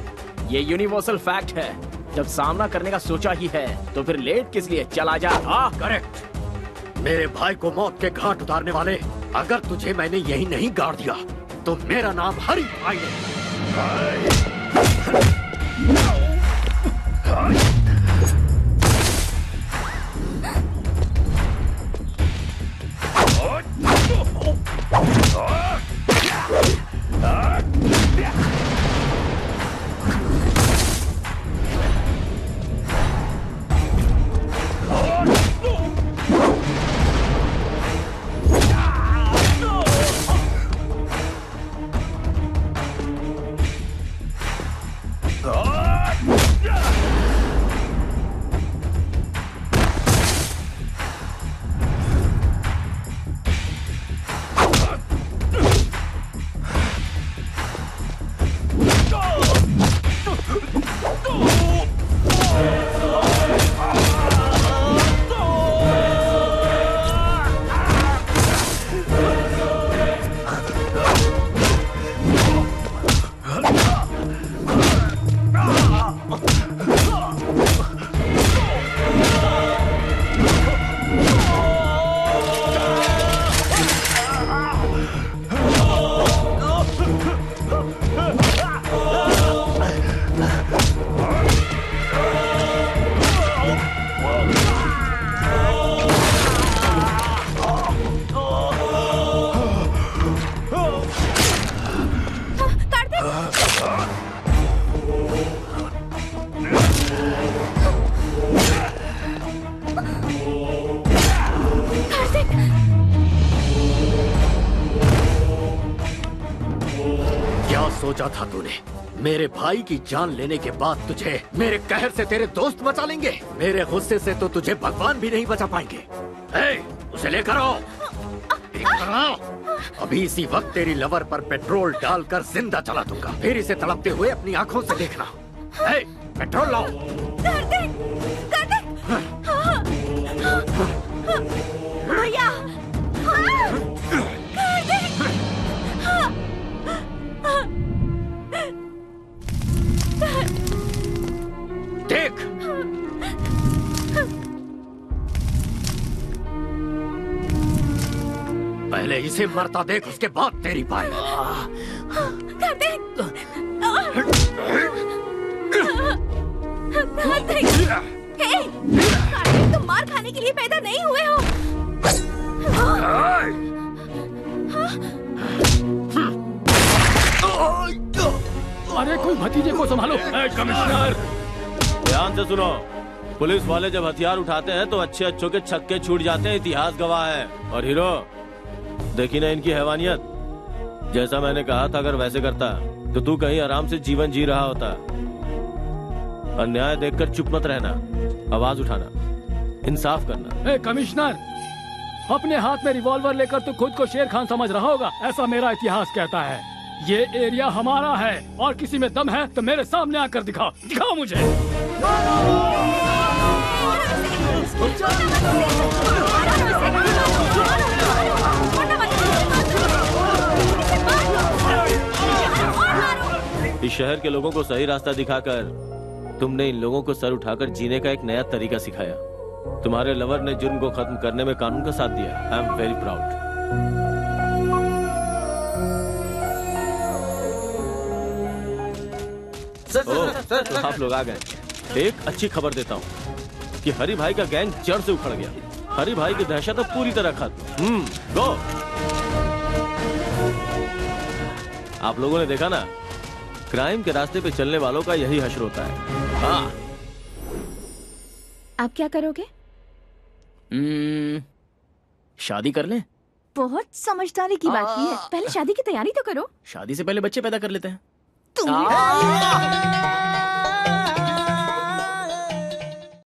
ये यूनिवर्सल फैक्ट है। जब सामना करने का सोचा ही है, तो फिर लेट किस लिए? चला जा। हाँ करेक्ट। मेरे भाई को मौत के घाट उतारने वाले, अगर तुझे मैंने यही नहीं गाड़ दिया, तो मेरा नाम हरी भाई है। सोचा था तूने मेरे भाई की जान लेने के बाद तुझे मेरे कहर से तेरे दोस्त बचा लेंगे? मेरे गुस्से से तो तुझे भगवान भी नहीं बचा पाएंगे। उसे लेकर आओ, लेकर आओ। अभी इसी वक्त तेरी लवर पर पेट्रोल डालकर जिंदा जला दूंगा, फिर इसे तड़पते हुए अपनी आंखों से देखना। पेट्रोल लाओ। भैया देख, पहले इसे मरता देख, उसके बाद तेरी बारी। तुम मार खाने के लिए पैदा नहीं हुए हो। अरे कोई भतीजे को संभालो। कमिश्नर ध्यान से सुनो, पुलिस वाले जब हथियार उठाते हैं तो अच्छे अच्छों के छक्के छूट जाते हैं, इतिहास गवाह है। और हीरो, देखी ना इनकी हैवानियत। जैसा मैंने कहा था, अगर वैसे करता तो तू कहीं आराम से जीवन जी रहा होता। अन्याय देखकर चुप मत रहना, आवाज उठाना, इंसाफ करना। कमिश्नर, अपने हाथ में रिवॉल्वर लेकर तू खुद को शेर खान समझ रहा होगा, ऐसा मेरा इतिहास कहता है। ये एरिया हमारा है और किसी में दम है तो मेरे सामने आकर दिखाओ, दिखाओ मुझे। इस शहर के लोगों को सही रास्ता दिखाकर तुमने इन लोगों को सर उठाकर जीने का एक नया तरीका सिखाया। तुम्हारे लवर ने जुर्म को खत्म करने में कानून का साथ दिया। I am very proud. तो आप लोग आ गए। एक अच्छी खबर देता हूँ कि हरी भाई का गैंग जड़ से उखड़ गया। हरी भाई की दहशत तो पूरी तरह खत्म। गो। आप लोगों ने देखा ना, क्राइम के रास्ते पे चलने वालों का यही हश्र होता है। हाँ, आप क्या करोगे? शादी कर लें? बहुत समझदारी की बात की है। पहले शादी की तैयारी तो करो। शादी से पहले बच्चे पैदा कर लेते हैं। तुम